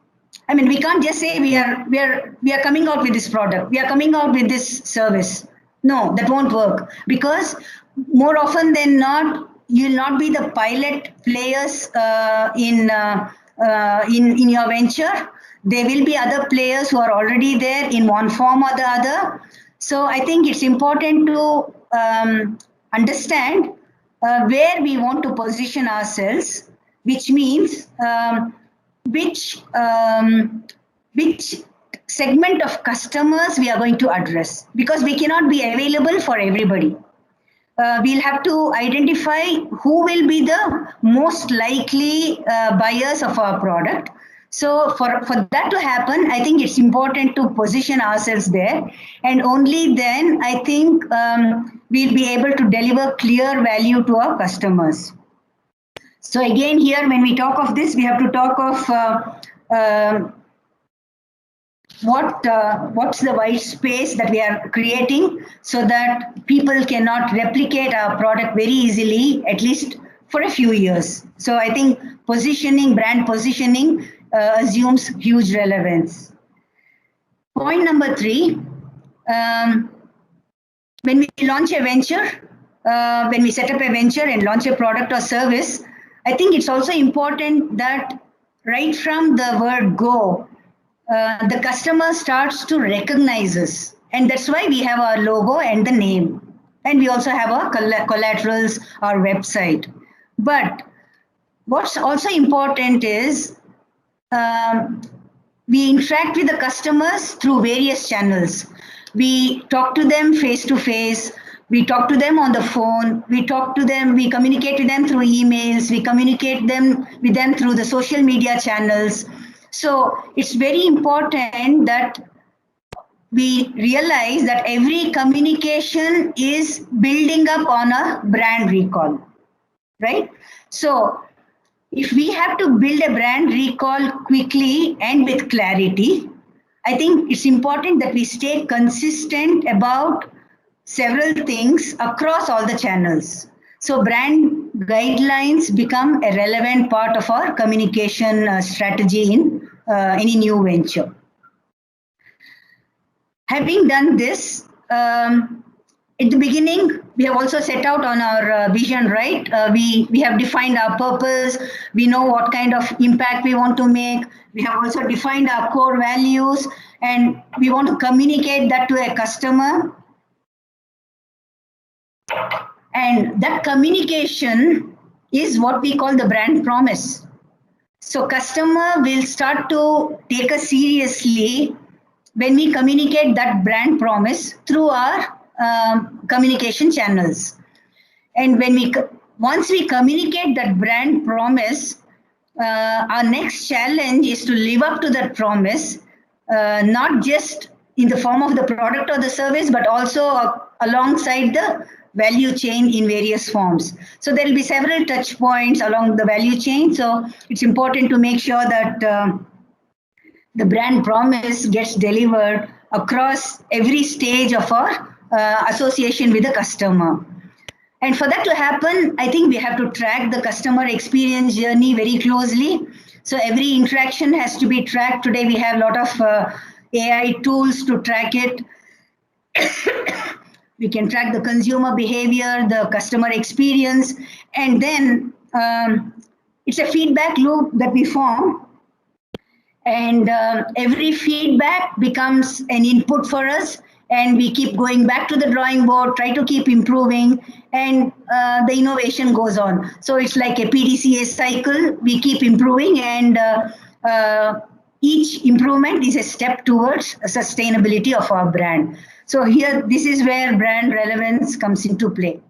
I mean, we can't just say we are coming out with this product, we are coming out with this service. No, that won't work, because more often than not, you will not be the pilot players in your venture. There will be other players who are already there in one form or the other. So I think it's important to understand where we want to position ourselves, which means which segment of customers we are going to address, because we cannot be available for everybody. We'll have to identify who will be the most likely buyers of our product. So for that to happen, I think it's important to position ourselves there, and only then I think we'll be able to deliver clear value to our customers. So again, here when we talk of this, we have to talk of what's the white space that we are creating so that people cannot replicate our product very easily, at least for a few years. So I think positioning, brand positioning assumes huge relevance. Point number 3, when we launch a venture, when we set up a venture and launch a product or service, I think it's also important that right from the word go, the customer starts to recognize us. And that's why we have our logo and the name. And we also have our collaterals, our website. But what's also important is we interact with the customers through various channels. We talk to them face to face. We talk to them on the phone. We talk to them. We communicate with them through emails. We communicate with them through the social media channels. So it's very important that we realize that every communication is building up on a brand recall, right? So if we have to build a brand recall quickly and with clarity, I think it's important that we stay consistent about several things across all the channels. So brand guidelines become a relevant part of our communication strategy in any new venture. Having done this, at the beginning, we have also set out on our vision, right? We have defined our purpose. We know what kind of impact we want to make. We have also defined our core values, and we want to communicate that to a customer. And that communication is what we call the brand promise. So customer will start to take us seriously when we communicate that brand promise through our communication channels. And once we communicate that brand promise, our next challenge is to live up to that promise, not just in the form of the product or the service, but also alongside the value chain in various forms. So there will be several touch points along the value chain. So it's important to make sure that the brand promise gets delivered across every stage of our association with the customer. And for that to happen, I think we have to track the customer experience journey very closely. So every interaction has to be tracked. Today we have a lot of AI tools to track it. We can track the consumer behavior, the customer experience, and then it's a feedback loop that we form. And every feedback becomes an input for us, and we keep going back to the drawing board, try to keep improving, and the innovation goes on. So it's like a PDCA cycle. We keep improving, and each improvement is a step towards sustainability of our brand. So here, this is where brand relevance comes into play.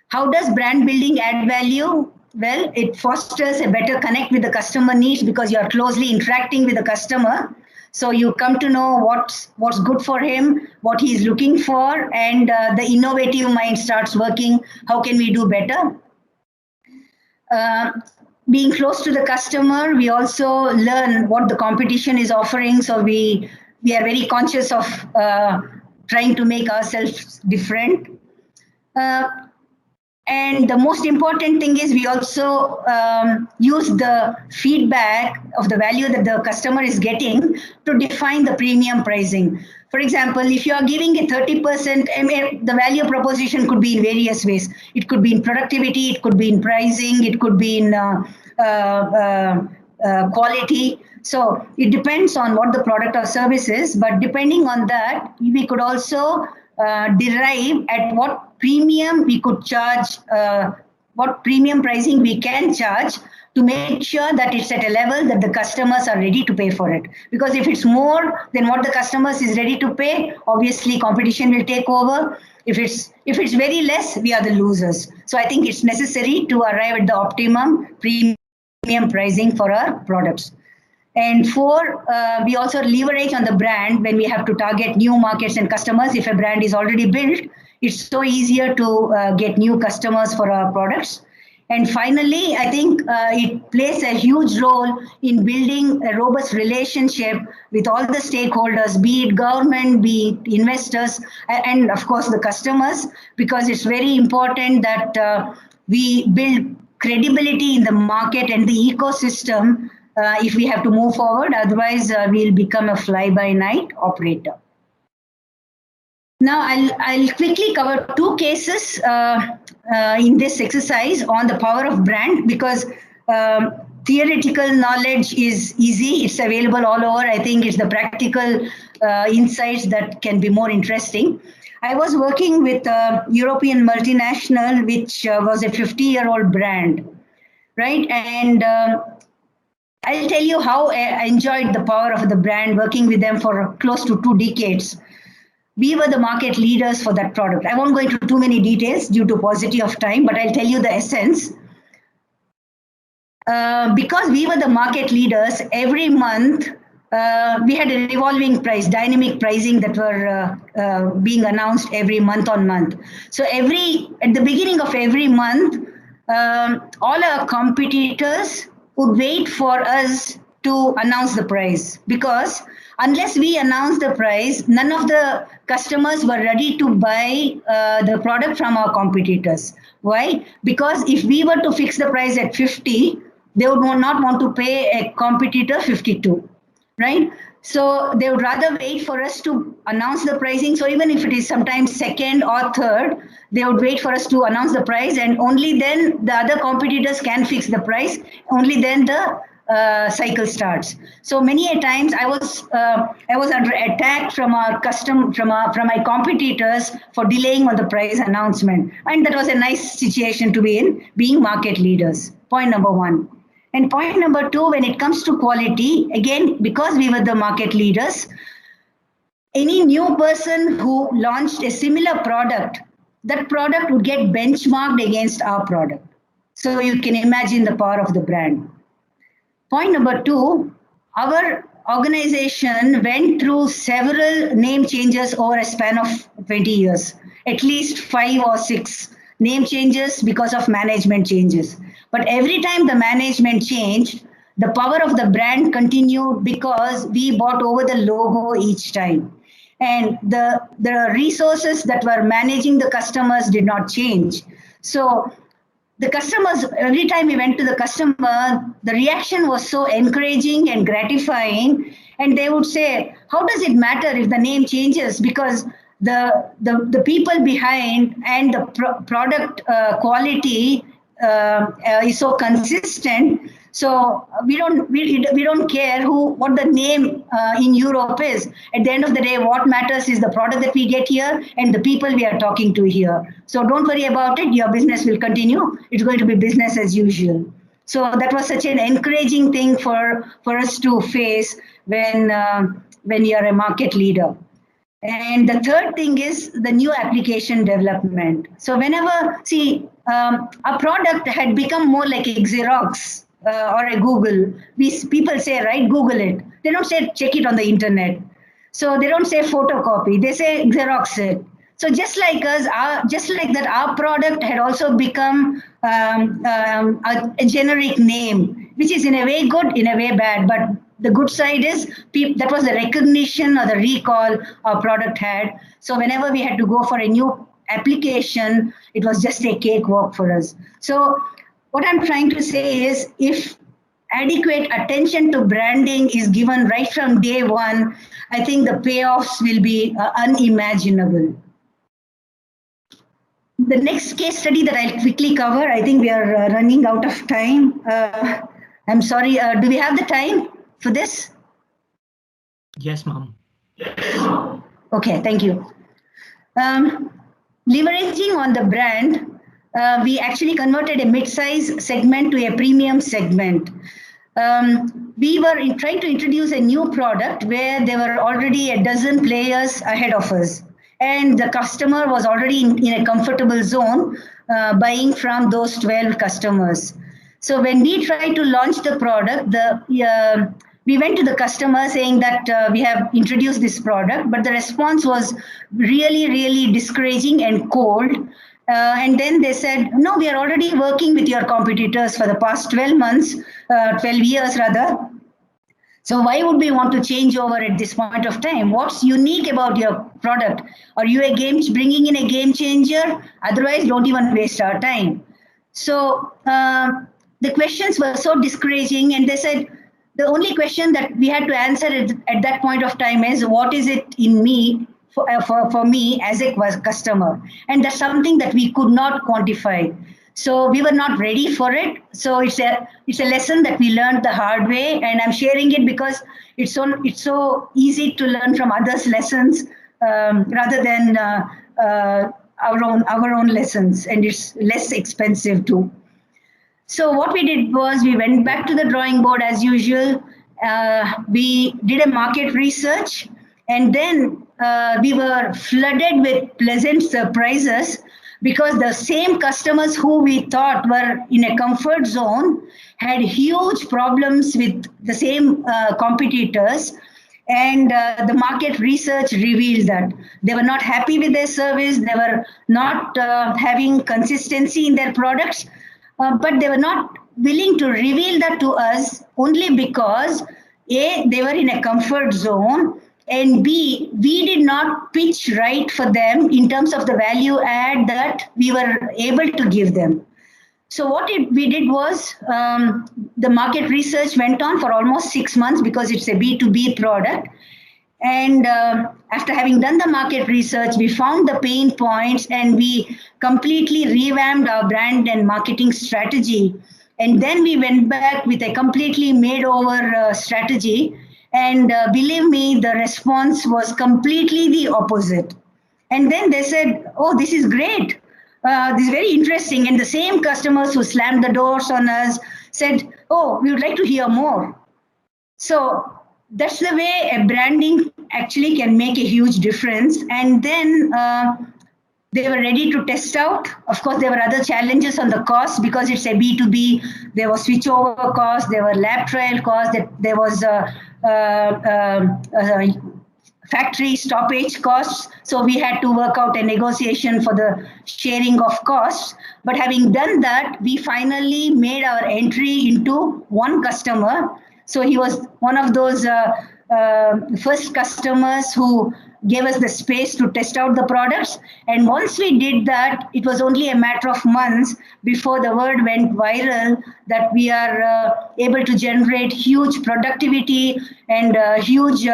How does brand building add value? Well, it fosters a better connect with the customer needs because you are closely interacting with the customer. So you come to know what's good for him, what he's looking for, and the innovative mind starts working. How can we do better? Being close to the customer, we also learn what the competition is offering. So we are very conscious of trying to make ourselves different. And the most important thing is we also use the feedback of the value that the customer is getting to define the premium pricing. For example, if you are giving a 30%, the value proposition could be in various ways. It could be in productivity, it could be in pricing, it could be in quality. So it depends on what the product or service is, but depending on that, we could also derive at what premium we could charge, what premium pricing we can charge to make sure that it's at a level that the customers are ready to pay for it. Because if it's more than what the customers is ready to pay, obviously competition will take over. If it's very less, we are the losers. So I think it's necessary to arrive at the optimum premium pricing for our products. And 4, we also leverage on the brand when we have to target new markets and customers. If a brand is already built, it's so easier to get new customers for our products. And finally, I think it plays a huge role in building a robust relationship with all the stakeholders, be it government, be it investors, and of course the customers, because it's very important that we build credibility in the market and the ecosystem if we have to move forward. Otherwise, we'll become a fly-by-night operator. Now, I'll quickly cover two cases in this exercise on the power of brand, because theoretical knowledge is easy. It's available all over. I think it's the practical insights that can be more interesting. I was working with a European multinational, which was a 50-year-old brand, right? And I'll tell you how I enjoyed the power of the brand working with them for close to 2 decades. We were the market leaders for that product. I won't go into too many details due to paucity of time, but I'll tell you the essence. Because we were the market leaders, every month we had a revolving price, dynamic pricing that were being announced every month on month. So at the beginning of every month, all our competitors would wait for us to announce the price, because unless we announce the price, none of the customers were ready to buy the product from our competitors. Why? Because if we were to fix the price at 50, they would not want to pay a competitor 52, right? So they would rather wait for us to announce the pricing. So even if it is sometimes second or third, they would wait for us to announce the price, and only then the other competitors can fix the price. Only then the cycle starts. So many a times I was under attack from my competitors for delaying on the price announcement, and that was a nice situation to be in, being market leaders. Point number one. And point number two, when it comes to quality, again, because we were the market leaders, any new person who launched a similar product, that product would get benchmarked against our product. So you can imagine the power of the brand. Point number two, our organization went through several name changes over a span of 20 years, at least 5 or 6 name changes because of management changes. But every time the management changed, the power of the brand continued because we bought over the logo each time. And the resources that were managing the customers did not change. So the customers, every time we went to the customer, the reaction was so encouraging and gratifying. And they would say, how does it matter if the name changes? Because the people behind and the product quality is so consistent. So we don't care what the name in Europe is. At the end of the day, what matters is the product that we get here and the people we are talking to here. So don't worry about it. Your business will continue. It's going to be business as usual. So that was such an encouraging thing for us to face when you are a market leader. And the third thing is the new application development. So whenever, a product had become more like a Xerox or a Google. People say, right, Google it. They don't say check it on the internet. So they don't say photocopy. They say Xerox it. So just like us, our product had also become a generic name, which is in a way good, in a way bad. But the good side is that was the recognition or the recall our product had. So whenever we had to go for a new application, it was just a cakewalk for us. So what I'm trying to say is, if adequate attention to branding is given right from day one, I think the payoffs will be unimaginable. The next case study that I'll quickly cover, I think we are running out of time. I'm sorry, do we have the time for this?
Yes, ma'am.
Okay, thank you. Leveraging on the brand, we actually converted a mid-size segment to a premium segment. We were trying to introduce a new product where there were already a dozen players ahead of us. And the customer was already in a comfortable zone buying from those 12 customers. So when we tried to launch the product, we went to the customer saying that we have introduced this product, but the response was really, really discouraging and cold. And then they said, no, we are already working with your competitors for the past 12 months, 12 years rather. So why would we want to change over at this point of time? What's unique about your product? Are you bringing in a game changer? Otherwise, don't even waste our time. So the questions were so discouraging, and they said the only question that we had to answer at that point of time is, what is it in me for me as a customer? And that's something that we could not quantify. So we were not ready for it. So it's a lesson that we learned the hard way, and I'm sharing it because it's so easy to learn from others' lessons rather than our own lessons, and it's less expensive too. So what we did was we went back to the drawing board as usual. We did a market research, and then we were flooded with pleasant surprises, because the same customers who we thought were in a comfort zone had huge problems with the same competitors. And the market research revealed that they were not happy with their service, they were not having consistency in their products, but they were not willing to reveal that to us only because A, they were in a comfort zone, and B, we did not pitch right for them in terms of the value add that we were able to give them. So what we did was the market research went on for almost 6 months because it's a B2B product. And after having done the market research, we found the pain points and we completely revamped our brand and marketing strategy. And then we went back with a completely made over strategy. And believe me, the response was completely the opposite. And then they said, oh, this is great. This is very interesting. And the same customers who slammed the doors on us said, oh, we would like to hear more. So that's the way a branding actually can make a huge difference. And then they were ready to test out. Of course, there were other challenges on the cost because it's a B2B. There was switchover costs, there were lab trial costs, there was factory stoppage costs. So we had to work out a negotiation for the sharing of costs. But having done that, we finally made our entry into one customer. So he was one of those first customers who gave us the space to test out the products. And once we did that, it was only a matter of months before the word went viral that we are able to generate huge productivity and huge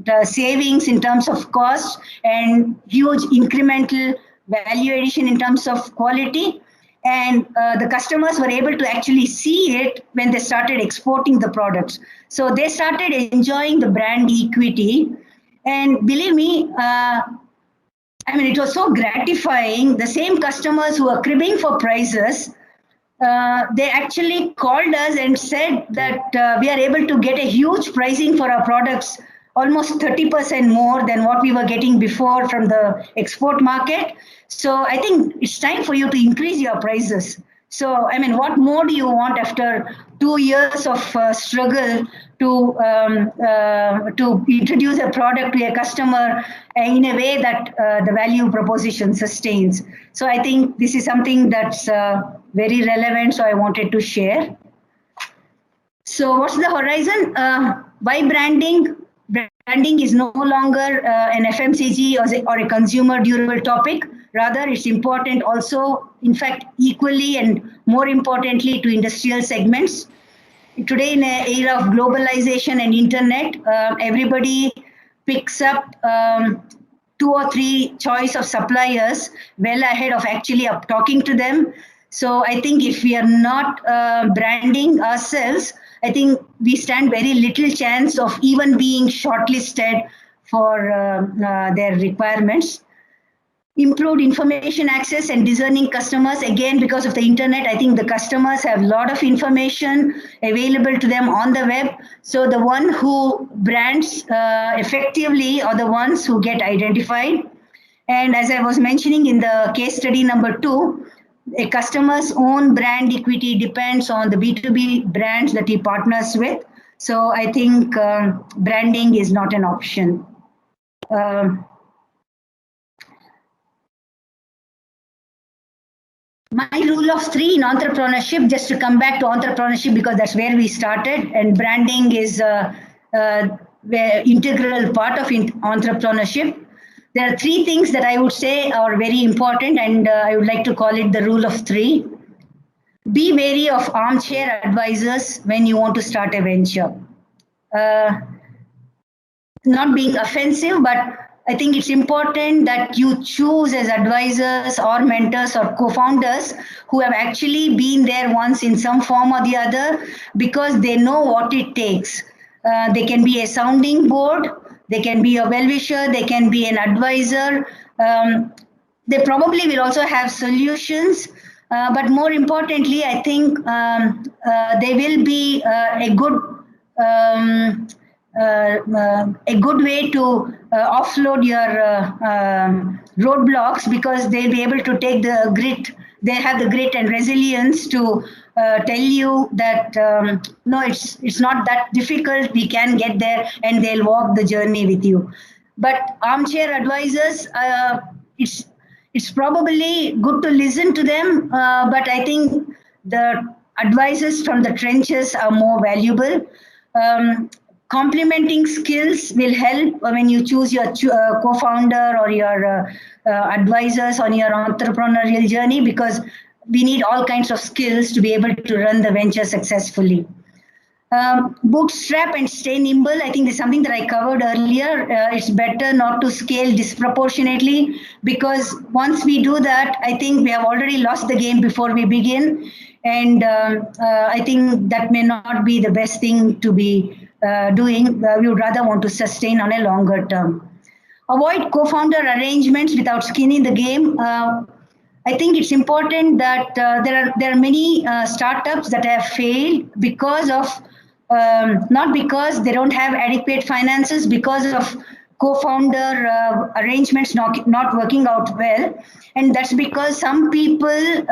the savings in terms of cost and huge incremental value addition in terms of quality. And the customers were able to actually see it when they started exporting the products. So they started enjoying the brand equity. And believe me, it was so gratifying. The same customers who were cribbing for prices, they actually called us and said that we are able to get a huge pricing for our products, almost 30% more than what we were getting before from the export market. So I think it's time for you to increase your prices. So, what more do you want after 2 years of struggle to introduce a product to a customer in a way that the value proposition sustains? So I think this is something that's very relevant, so I wanted to share. So what's the horizon? Why branding? Branding is no longer an FMCG or a consumer durable topic. Rather, it's important also, in fact, equally and more importantly to industrial segments. Today, in an era of globalization and internet, everybody picks up 2 or 3 choice of suppliers well ahead of actually talking to them. So I think if we are not branding ourselves, I think we stand very little chance of even being shortlisted for their requirements. Improved information access and discerning customers. Again, because of the internet, I think the customers have a lot of information available to them on the web. So the one who brands effectively are the ones who get identified. And as I was mentioning in the case study number 2, a customer's own brand equity depends on the B2B brands that he partners with. So I think branding is not an option. My rule of three in entrepreneurship, just to come back to entrepreneurship because that's where we started, and branding is the integral part of entrepreneurship. There are three things that I would say are very important, and I would like to call it the rule of three. Be wary of armchair advisors when you want to start a venture. Not being offensive, but I think it's important that you choose as advisors or mentors or co-founders who have actually been there once in some form or the other, because they know what it takes. They can be a sounding board, they can be a well-wisher, they can be an advisor. They probably will also have solutions, but more importantly, I think they will be a good way to offload your roadblocks, because they'll be able to take the grit. They have the grit and resilience to tell you that no, it's not that difficult. We can get there, and they'll walk the journey with you. But armchair advisors, it's probably good to listen to them, but I think the advices from the trenches are more valuable. Complementing skills will help when you choose your co-founder or your advisors on your entrepreneurial journey, because we need all kinds of skills to be able to run the venture successfully. Bootstrap and stay nimble. I think there's something that I covered earlier. It's better not to scale disproportionately, because once we do that, I think we have already lost the game before we begin. And I think that may not be the best thing to be doing. We would rather want to sustain on a longer term. Avoid co-founder arrangements without skin in the game. I think it's important that there are many startups that have failed because of not because they don't have adequate finances, because of co-founder arrangements not working out well, and that's because some people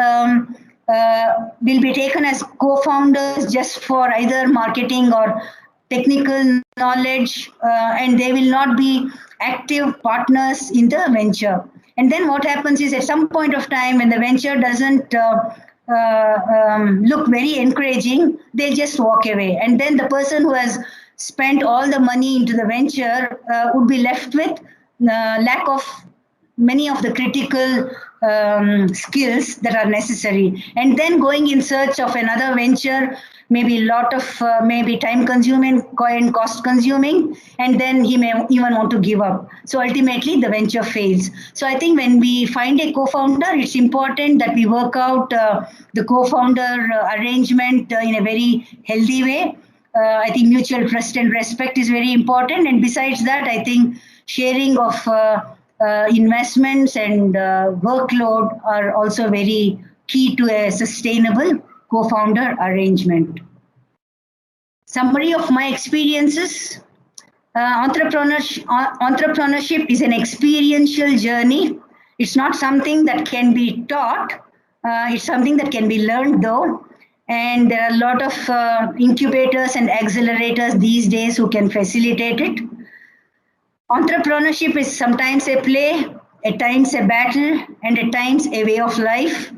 will be taken as co-founders just for either marketing or technical knowledge, and they will not be active partners in the venture. And then what happens is, at some point of time, when the venture doesn't look very encouraging, they just walk away. And then the person who has spent all the money into the venture would be left with lack of many of the critical skills that are necessary. And then going in search of another venture, maybe a lot of maybe time consuming and cost consuming, and then he may even want to give up. So ultimately the venture fails. So I think when we find a co-founder, it's important that we work out the co-founder arrangement in a very healthy way. I think mutual trust and respect is very important. And besides that, I think sharing of investments and workload are also very key to a sustainable co-founder arrangement. Summary of my experiences. Entrepreneurship is an experiential journey. It's not something that can be taught. It's something that can be learned though. And there are a lot of incubators and accelerators these days who can facilitate it. Entrepreneurship is sometimes a play, at times a battle, and at times a way of life.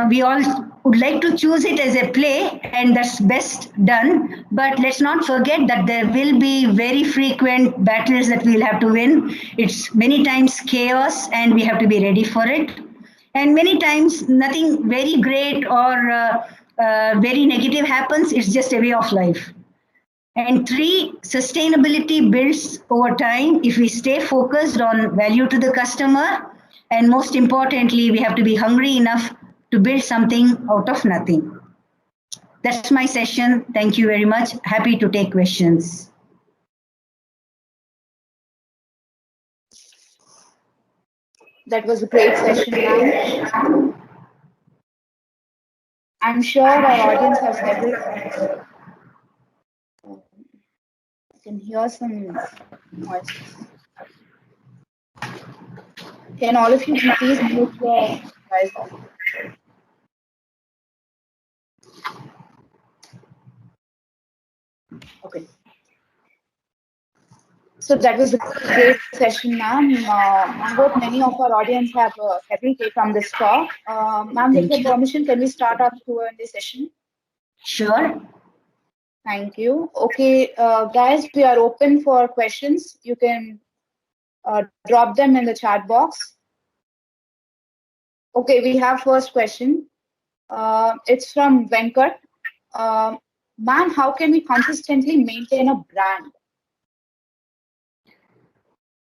We all would like to choose it as a play, and that's best done. But let's not forget that there will be very frequent battles that we'll have to win. It's many times chaos, and we have to be ready for it. And many times nothing very great or very negative happens. It's just a way of life. And 3, sustainability builds over time if we stay focused on value to the customer. And most importantly, we have to be hungry enough to build something out of nothing. That's my session. Thank you very much. Happy to take questions.
That was a great session, ma'am. I'm sure our audience has several. I can hear some noises. Can all of you please mute your guys off? Okay. So that was a great session, ma'am. I hope many of our audience have a happy take from this talk. Ma'am, with
Thank
your
you.
permission, can we start our Q&A session?
Sure.
Thank you. Okay, guys, we are open for questions. You can drop them in the chat box. Okay, we have first question. It's from Venkat. Ma'am, how can we consistently maintain a brand?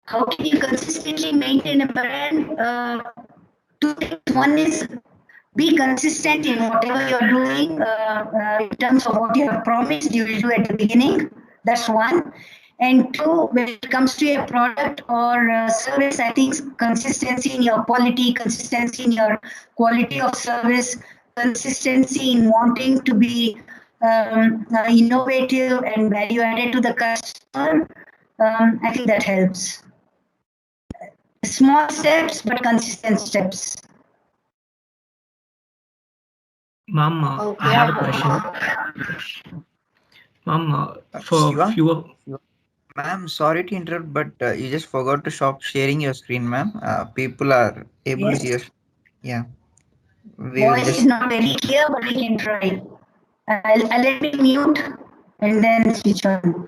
How can you consistently maintain a brand? Two things. One is be consistent in whatever you're doing in terms of what you have promised you will do at the beginning. That's one. And two, when it comes to a product or service, I think consistency in your quality, consistency in your quality of service, consistency in wanting to be innovative and value added to the customer. I think that helps. Small steps, but consistent steps.
Ma'am,
Okay,
I have a question. Ma'am, for
Shiva?
fewer.
Ma'am, sorry to interrupt, but you just forgot to stop sharing your screen, ma'am. People are able to see
Yes.
your. Yeah. We will
Voice is
just.
not very clear, but we can try. I'll let me mute and then switch on.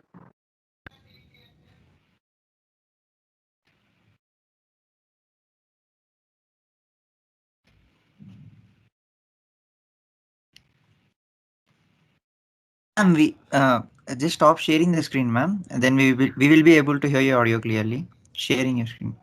Ma'am, we just stop sharing the screen, ma'am. And then we will be able to hear your audio clearly. Sharing your screen.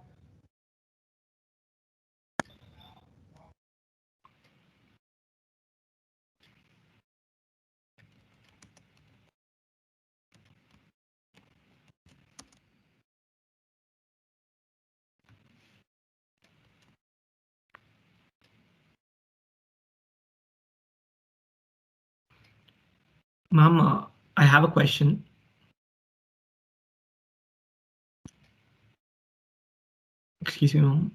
Ma'am, I have a question. Excuse me, ma'am.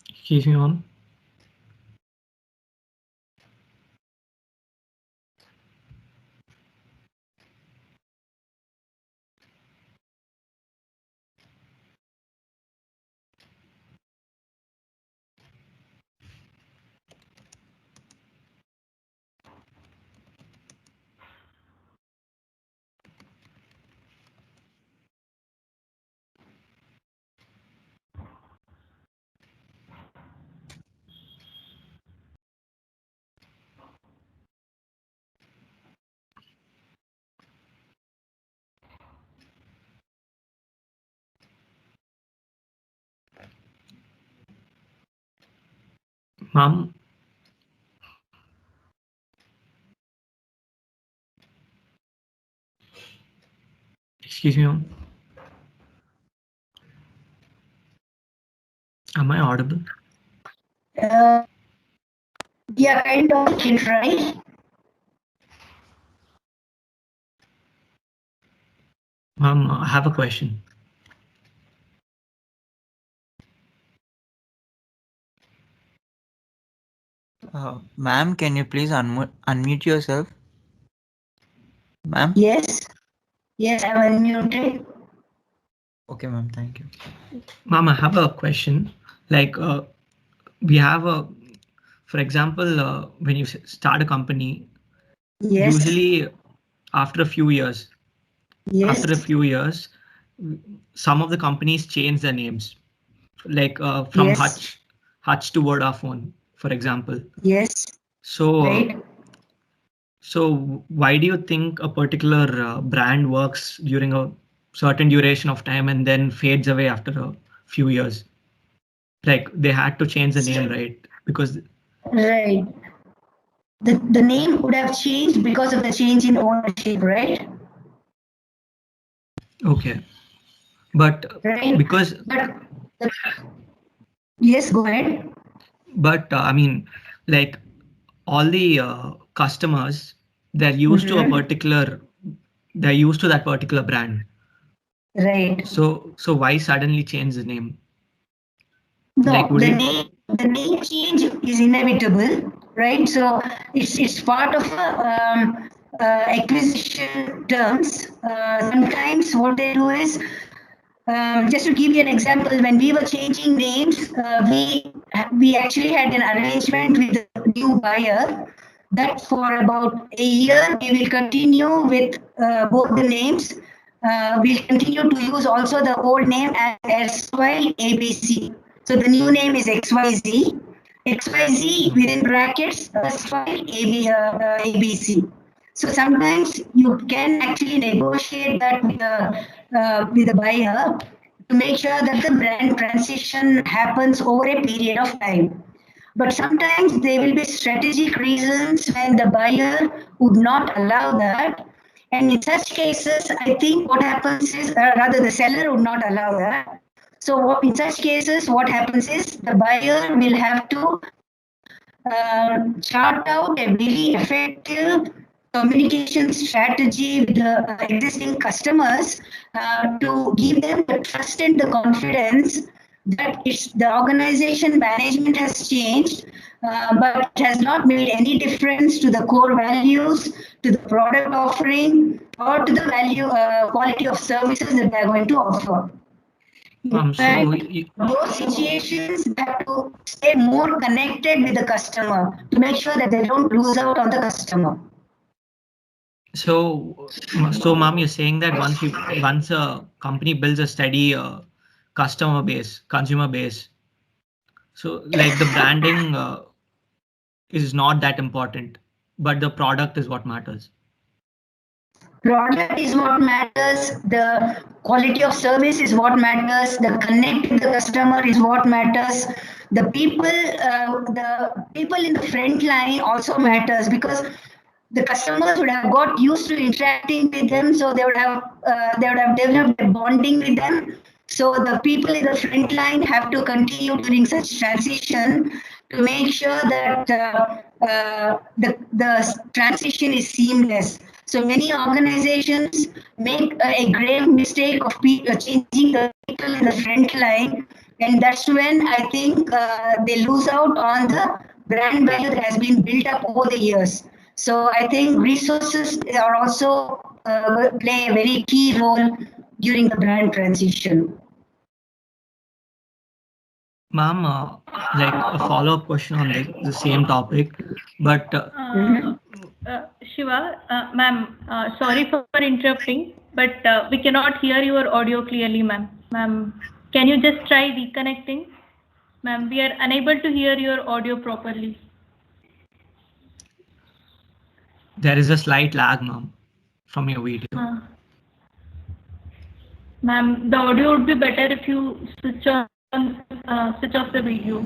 Excuse me, ma'am. Ma'am, excuse me, ma'am. Am I audible?
Yeah, kind of can try.
Ma'am, I have a question.
Ma'am, can you please unmute yourself? Ma'am?
Yes. Yes, I'm unmuted.
Okay, ma'am. Thank you.
Ma'am, I have a question. Like, we have a, for example, when you start a company,
Yes.
usually after a few years,
Yes.
some of the companies change their names, like from
Yes.
Hutch to Vodafone, for example.
Yes.
So,
Right.
so why do you think a particular brand works during a certain duration of time and then fades away after a few years? Like they had to change the name, right? Because
Right. The name would have changed because of the change in ownership, right?
okay, but
Right.
because
But yes, go ahead.
but I mean, like all the customers, they're used to a
Mhm.
particular, they're used to that particular brand.
Right.
So why suddenly change the name? Like
No,
would it?
the name change is inevitable, right? So it's part of acquisition terms. Sometimes what they do is, just to give you an example, when we were changing names, we actually had an arrangement with the new buyer that for about a year we will continue with both the names. We'll continue to use also the old name as SYABC. So the new name is XYZ. XYZ within brackets ABC. So sometimes you can actually negotiate that with the buyer to make sure that the brand transition happens over a period of time. But sometimes there will be strategic reasons when the buyer would not allow that. And in such cases, I think what happens is, rather, the seller would not allow that. So, in such cases, what happens is the buyer will have to chart out a very effective communication strategy with the existing customers to give them the trust and the confidence that the organization management has changed, but it has not made any difference to the core values, to the product offering, or to the value quality of services that they are going to offer.
So
Those situations have to stay more connected with the customer to make sure that they don't lose out on the customer.
so ma'am, you're saying that once a company builds a steady customer base, consumer base, so like the branding is not that important, but the product is what matters.
Product is what matters, the quality of service is what matters, the connect with the customer is what matters. The people in the front line also matters because the customers would have got used to interacting with them, so they would have developed a bonding with them. So the people in the front line have to continue during such transition to make sure that the transition is seamless. So many organizations make a grave mistake of changing the people in the front line, and that's when I think they lose out on the brand value that has been built up over the years. So I think resources are also play a very key role during the brand transition.
Ma'am, like a follow-up question on the same topic, but
Shiva, ma'am, sorry for interrupting, but we cannot hear your audio clearly, ma'am. Ma'am, can you just try reconnecting? Ma'am, we are unable to hear your audio properly.
there is a slight lag, ma'am, from your video.
Ma'am, the audio would be better if you switch off the video.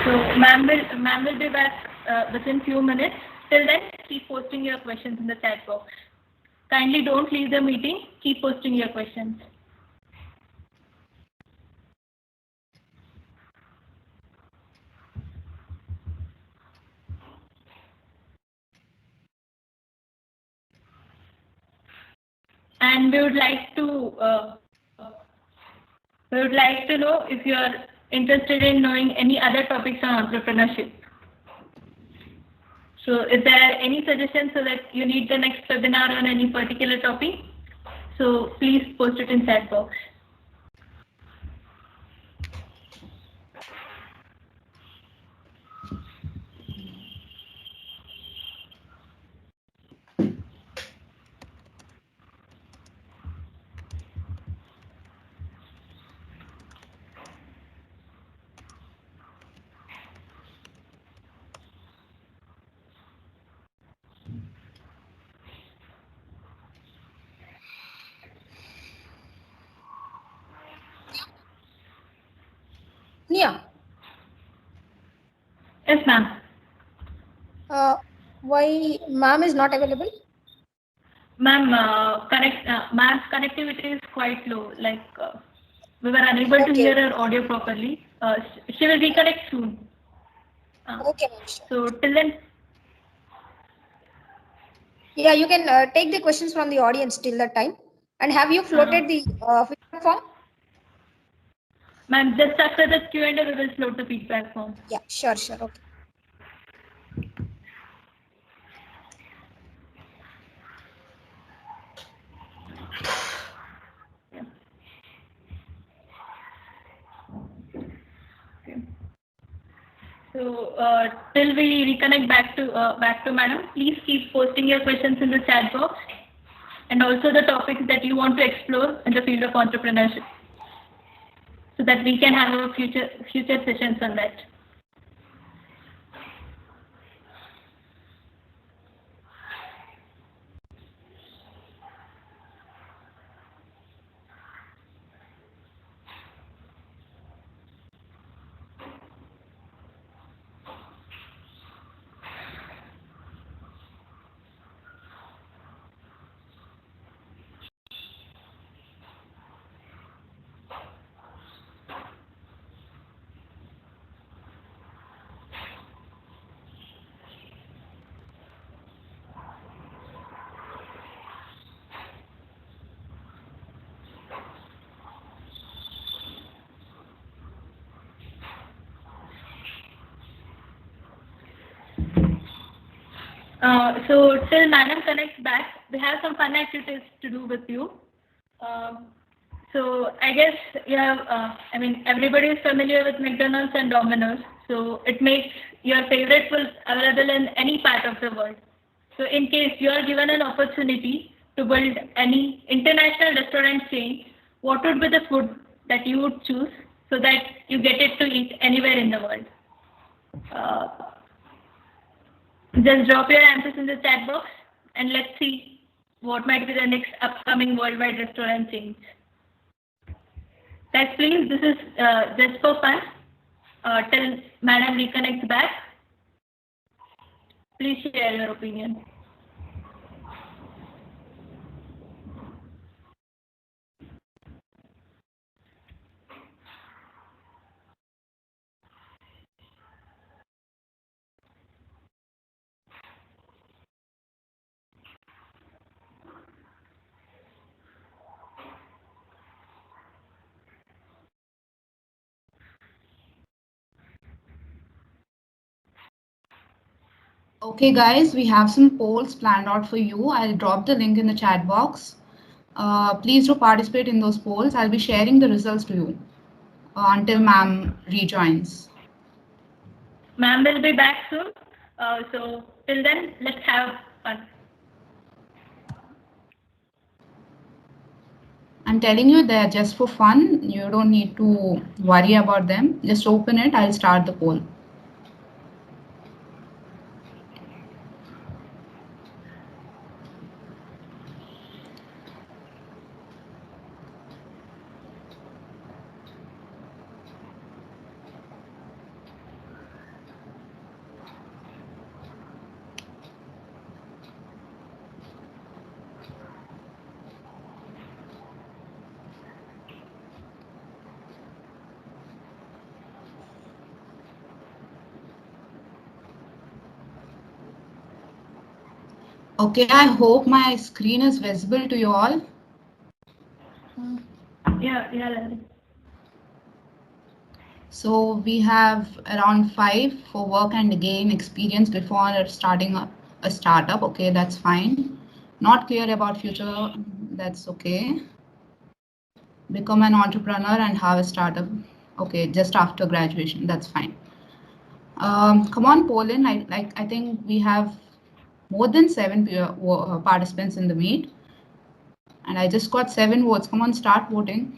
So ma'am will be back within few minutes. Till then, keep posting your questions in the chat box. Kindly don't leave the meeting. Keep posting your questions. And we would like to know if you are interested in knowing any other topics on entrepreneurship. So is there any suggestions so that you need the next webinar on any particular topic? So please post it in chat box. Yes, ma'am.
Why ma'am is not available?
Ma'am, ma'am's connectivity is quite low. Like we were unable to
Okay.
hear her audio properly. She will reconnect soon.
Okay, ma'am. Sure.
So till then,
Yeah, you can take the questions from the audience till that time. And have you floated the feedback form?
ma'am, just after the Q&A, we will float the feedback form.
Yeah, sure. Okay.
So till we reconnect back to madam, please keep posting your questions in the chat box, and also the topics that you want to explore in the field of entrepreneurship, so that we can have a future sessions on that. So till madam connects back, we have some fun activities to do with you. So I guess you have, everybody is familiar with McDonald's and Domino's. So it makes your favorite food available in any part of the world. So in case you are given an opportunity to build any international restaurant chain, what would be the food that you would choose so that you get it to eat anywhere in the world? Just drop your answers in the chat box and let's see what might be the next upcoming worldwide restaurant change. Guys, please, this is just for fun. Till madam reconnects back, please share your opinion.
Okay, guys, we have some polls planned out for you. I'll drop the link in the chat box. Please do participate in those polls. I'll be sharing the results to you until ma'am rejoins.
Ma'am will be back soon. So till then, let's have fun.
I'm telling you, they're just for fun. You don't need to worry about them. Just open it. I'll start the poll. Okay, I hope my screen is visible to you all.
Yeah.
So we have around 5 for work and gain experience before starting a startup. Okay, that's fine. Not clear about future, that's okay. Become an entrepreneur and have a startup. Okay, just after graduation, that's fine. Come on, Poland. I think we have more than 7 participants in the meet. And I just got 7 votes. Come on, start voting.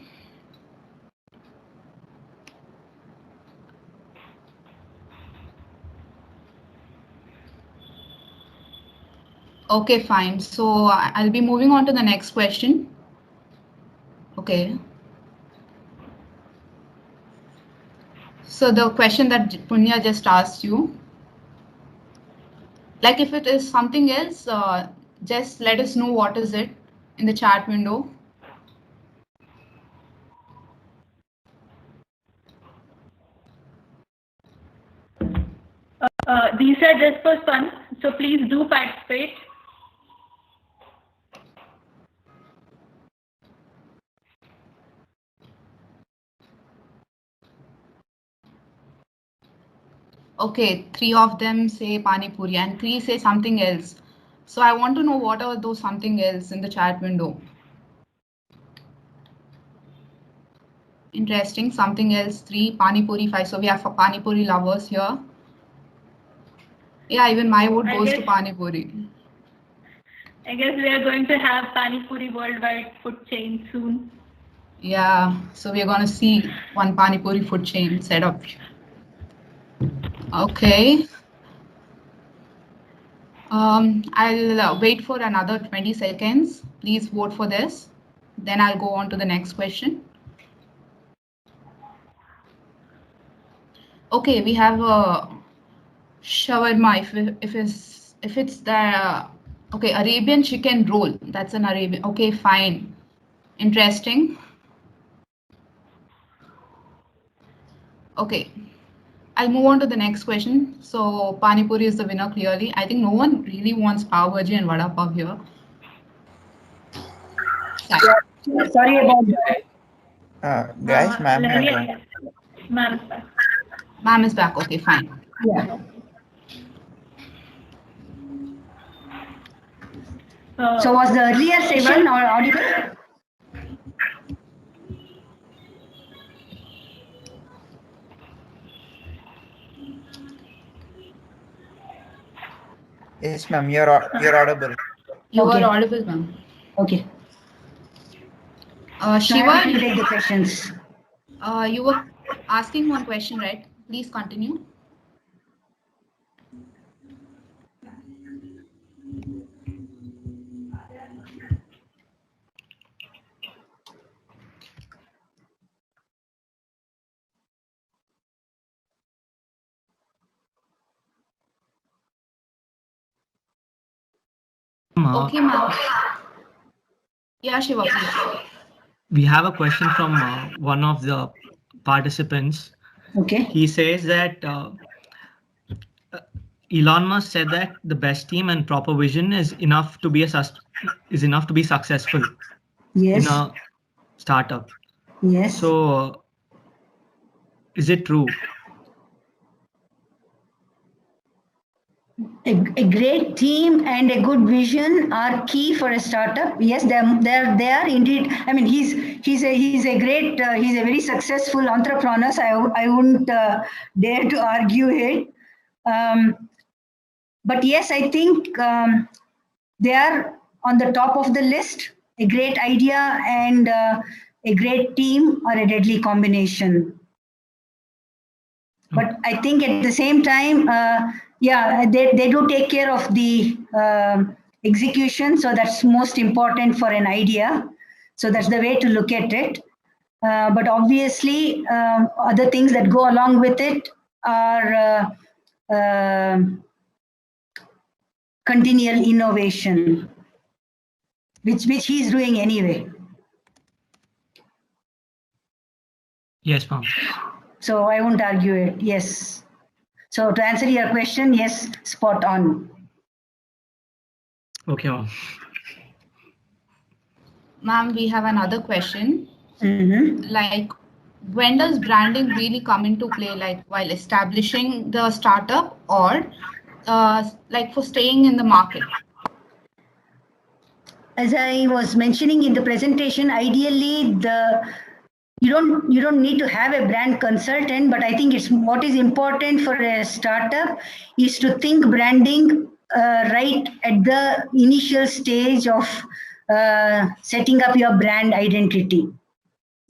Okay, fine. So I'll be moving on to the next question. Okay. So the question that Punya just asked you, Like if it is something else, just let us know what is it in the chat window.
These are just for fun, so please do participate.
Okay, 3 of them say Pani Puri and 3 say something else. So I want to know what are those something else in the chat window. Interesting, something else, 3, Pani Puri 5. So we have for Pani Puri lovers here. Yeah, even my vote goes to Pani Puri.
I guess we are going to have Pani Puri worldwide food chain soon.
Yeah, so we're going to see one Pani Puri food chain set up. Okay. I'll wait for another 20 seconds. Please vote for this. Then I'll go on to the next question. Okay, we have a shawarma. If it's the okay, Arabian chicken roll. That's an Arabian. Okay, fine. Interesting. Okay, I'll move on to the next question. So Pani Puri is the winner clearly. I think no one really wants pav bhaji and vada pav here.
Sorry about that.
Guys, ma'am.
Ma'am is back.
Ma'am is back. Okay, fine.
Yeah. So was the earlier session or audible?
Yes, ma'am. You're audible.
You
Okay.
are audible, ma'am.
Okay.
Shiva,
You take the questions.
you were asking one question, right? Please continue. Okay, ma'am. Yeah, Shiva, please.
We have a question from one of the participants.
Okay.
He says that Elon Musk said that the best team and proper vision is enough to be successful
Yes.
in a startup.
Yes.
So, is it true?
A great team and a good vision are key for a startup. Yes, they are indeed. I mean, he's a very successful entrepreneur. So I wouldn't dare to argue it. But yes, I think they are on the top of the list. A great idea and a great team are a deadly combination. But I think at the same time, yeah, they do take care of the execution. So that's most important for an idea. So that's the way to look at it. But obviously, other things that go along with it are continual innovation, which he's doing anyway.
Yes, ma'am.
So I won't argue it. Yes. So to answer your question, yes, spot on.
Okay, ma'am.
Ma'am, we have another question.
Mm-hmm.
Like, when does branding really come into play? Like while establishing the startup or like for staying in the market?
As I was mentioning in the presentation, ideally you don't need to have a brand consultant, but I think what is important for a startup is to think branding right at the initial stage of setting up your brand identity.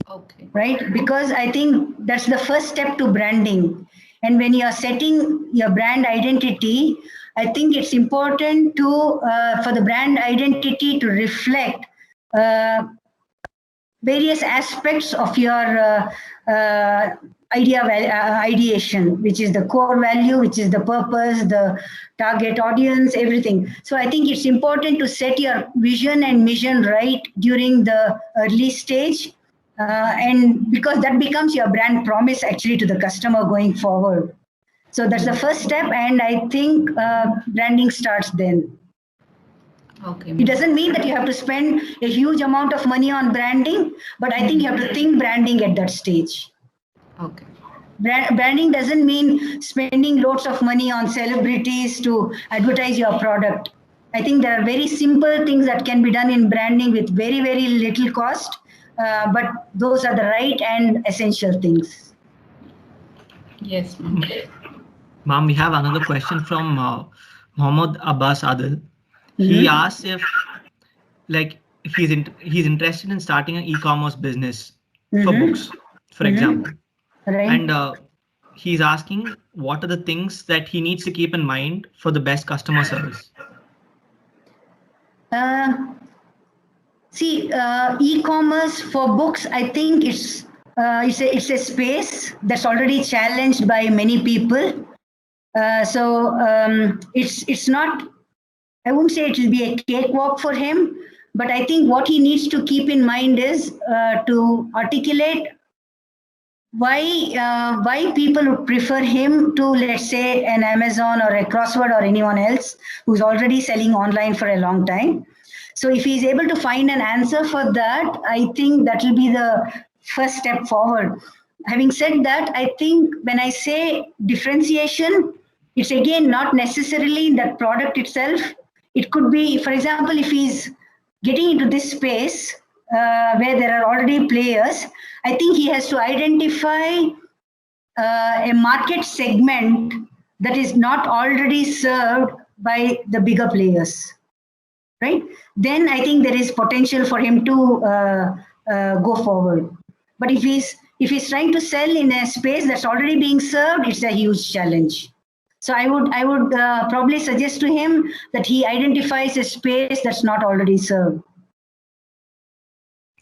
Okay.
Right? Because I think that's the first step to branding. And when you are setting your brand identity, I think it's important to for the brand identity to reflect various aspects of your ideation, which is the core value, which is the purpose, the target audience, everything. So I think it's important to set your vision and mission right during the early stage, and because that becomes your brand promise actually to the customer going forward. So that's the first step, and I think branding starts then.
Okay.
It doesn't mean that you have to spend a huge amount of money on branding, but I think you have to think branding at that stage.
Okay.
Branding doesn't mean spending loads of money on celebrities to advertise your product. I think there are very simple things that can be done in branding with very, very little cost, but those are the right and essential things.
Yes, ma'am.
Ma'am, we have another question from Mohammad Abbas Adil. He asks if he's interested in starting an e-commerce business for books, for example.
Right.
And he's asking what are the things that he needs to keep in mind for the best customer service.
E-commerce for books, I think it's a space that's already challenged by many people. It's not, I wouldn't say it will be a cakewalk for him, but I think what he needs to keep in mind is to articulate why people would prefer him to, let's say, an Amazon or a Crossword or anyone else who's already selling online for a long time. So if he's able to find an answer for that, I think that will be the first step forward. Having said that, I think when I say differentiation, it's again not necessarily the product itself. It could be, for example, if he's getting into this space where there are already players, I think he has to identify a market segment that is not already served by the bigger players, right? Then I think there is potential for him to go forward. But if he's trying to sell in a space that's already being served, it's a huge challenge. So I would probably suggest to him that he identifies a space that's not already served.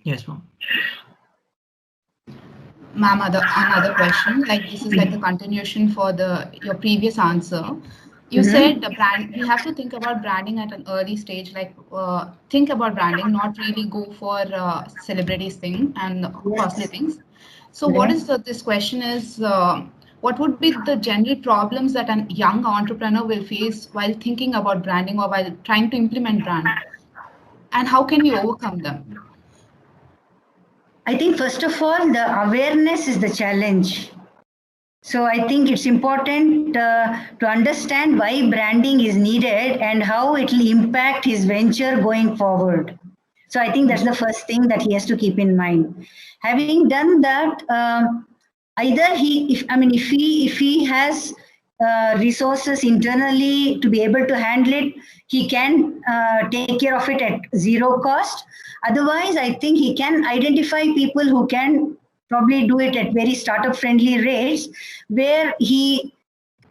Yes, ma'am.
Ma'am, another question, like this is like the continuation for your previous answer. You said the brand, we have to think about branding at an early stage, like think about branding, not really go for celebrities thing and costly things. So what is this question is, what would be the general problems that a young entrepreneur will face while thinking about branding or while trying to implement brand? And how can we overcome them?
I think first of all, the awareness is the challenge. So I think it's important to understand why branding is needed and how it will impact his venture going forward. So I think that's the first thing that he has to keep in mind. Having done that, either if he has resources internally to be able to handle it, he can take care of it at zero cost. Otherwise, I think he can identify people who can probably do it at very startup friendly rates, where he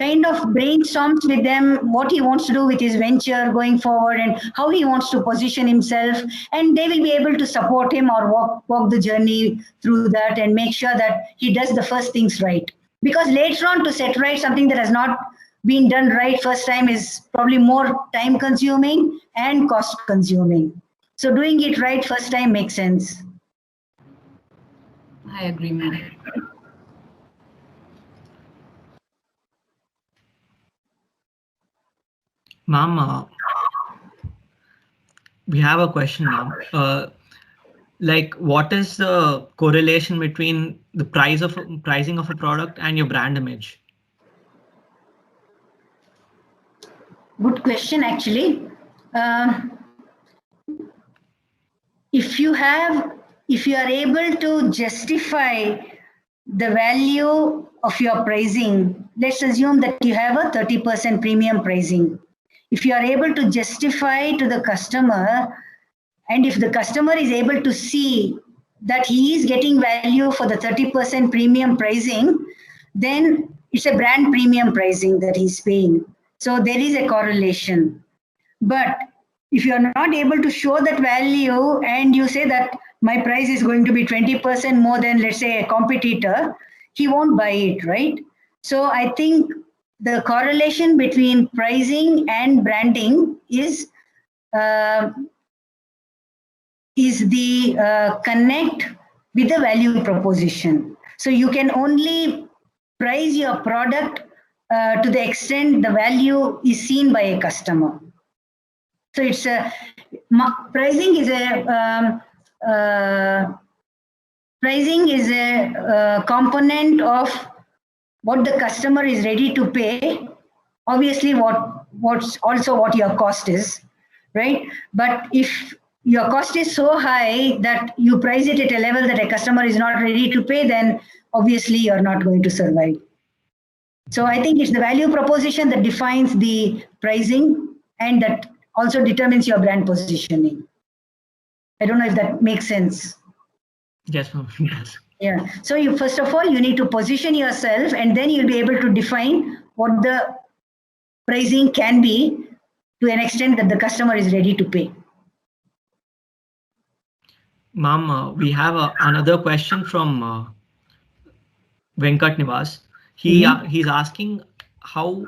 kind of brainstorms with them what he wants to do with his venture going forward and how he wants to position himself, and they will be able to support him or walk the journey through that and make sure that he does the first things right. Because later on, to set right something that has not been done right first time is probably more time consuming and cost consuming. So doing it right first time makes sense.
I agree, ma'am.
Ma'am, we have a question now. Like, what is the correlation between the pricing of a product and your brand image?
Good question, actually. If you are able to justify the value of your pricing, let's assume that you have a 30% premium pricing. If you are able to justify to the customer, and if the customer is able to see that he is getting value for the 30% premium pricing, then it's a brand premium pricing that he's paying. So there is a correlation. But if you are not able to show that value and you say that my price is going to be 20% more than, let's say, a competitor, he won't buy it, right? So I think the correlation between pricing and branding is the connect with the value proposition. So you can only price your product to the extent the value is seen by a customer. So it's pricing is a component of what the customer is ready to pay. Obviously, what's also what your cost is, right? But if your cost is so high that you price it at a level that a customer is not ready to pay, then obviously you're not going to survive. So I think it's the value proposition that defines the pricing and that also determines your brand positioning. I don't know if that makes sense.
Yes, ma'am. Yes.
Yeah. So you first of all, you need to position yourself, and then you'll be able to define what the pricing can be to an extent that the customer is ready to pay.
Ma'am, we have another question from Venkat Nivas. He's asking how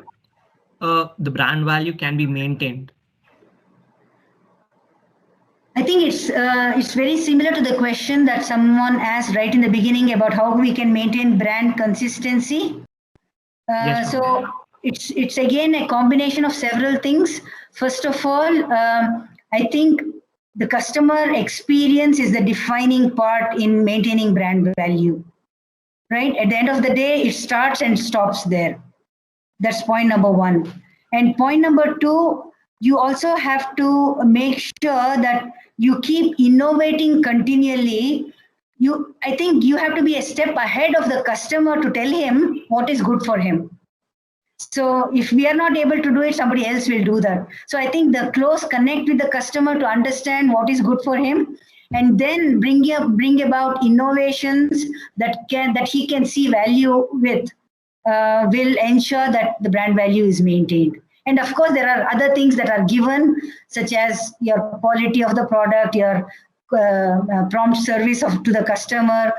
the brand value can be maintained.
I think it's very similar to the question that someone asked right in the beginning about how we can maintain brand consistency.
Yes,
so it's again a combination of several things. First of all, I think the customer experience is the defining part in maintaining brand value, right? At the end of the day, it starts and stops there. That's point number one. And point number two, you also have to make sure that you keep innovating continually. I think you have to be a step ahead of the customer to tell him what is good for him. So if we are not able to do it, somebody else will do that. So I think the close connect with the customer to understand what is good for him, and then bring about innovations that he can see value with, will ensure that the brand value is maintained. And of course, there are other things that are given, such as your quality of the product, your prompt service to the customer,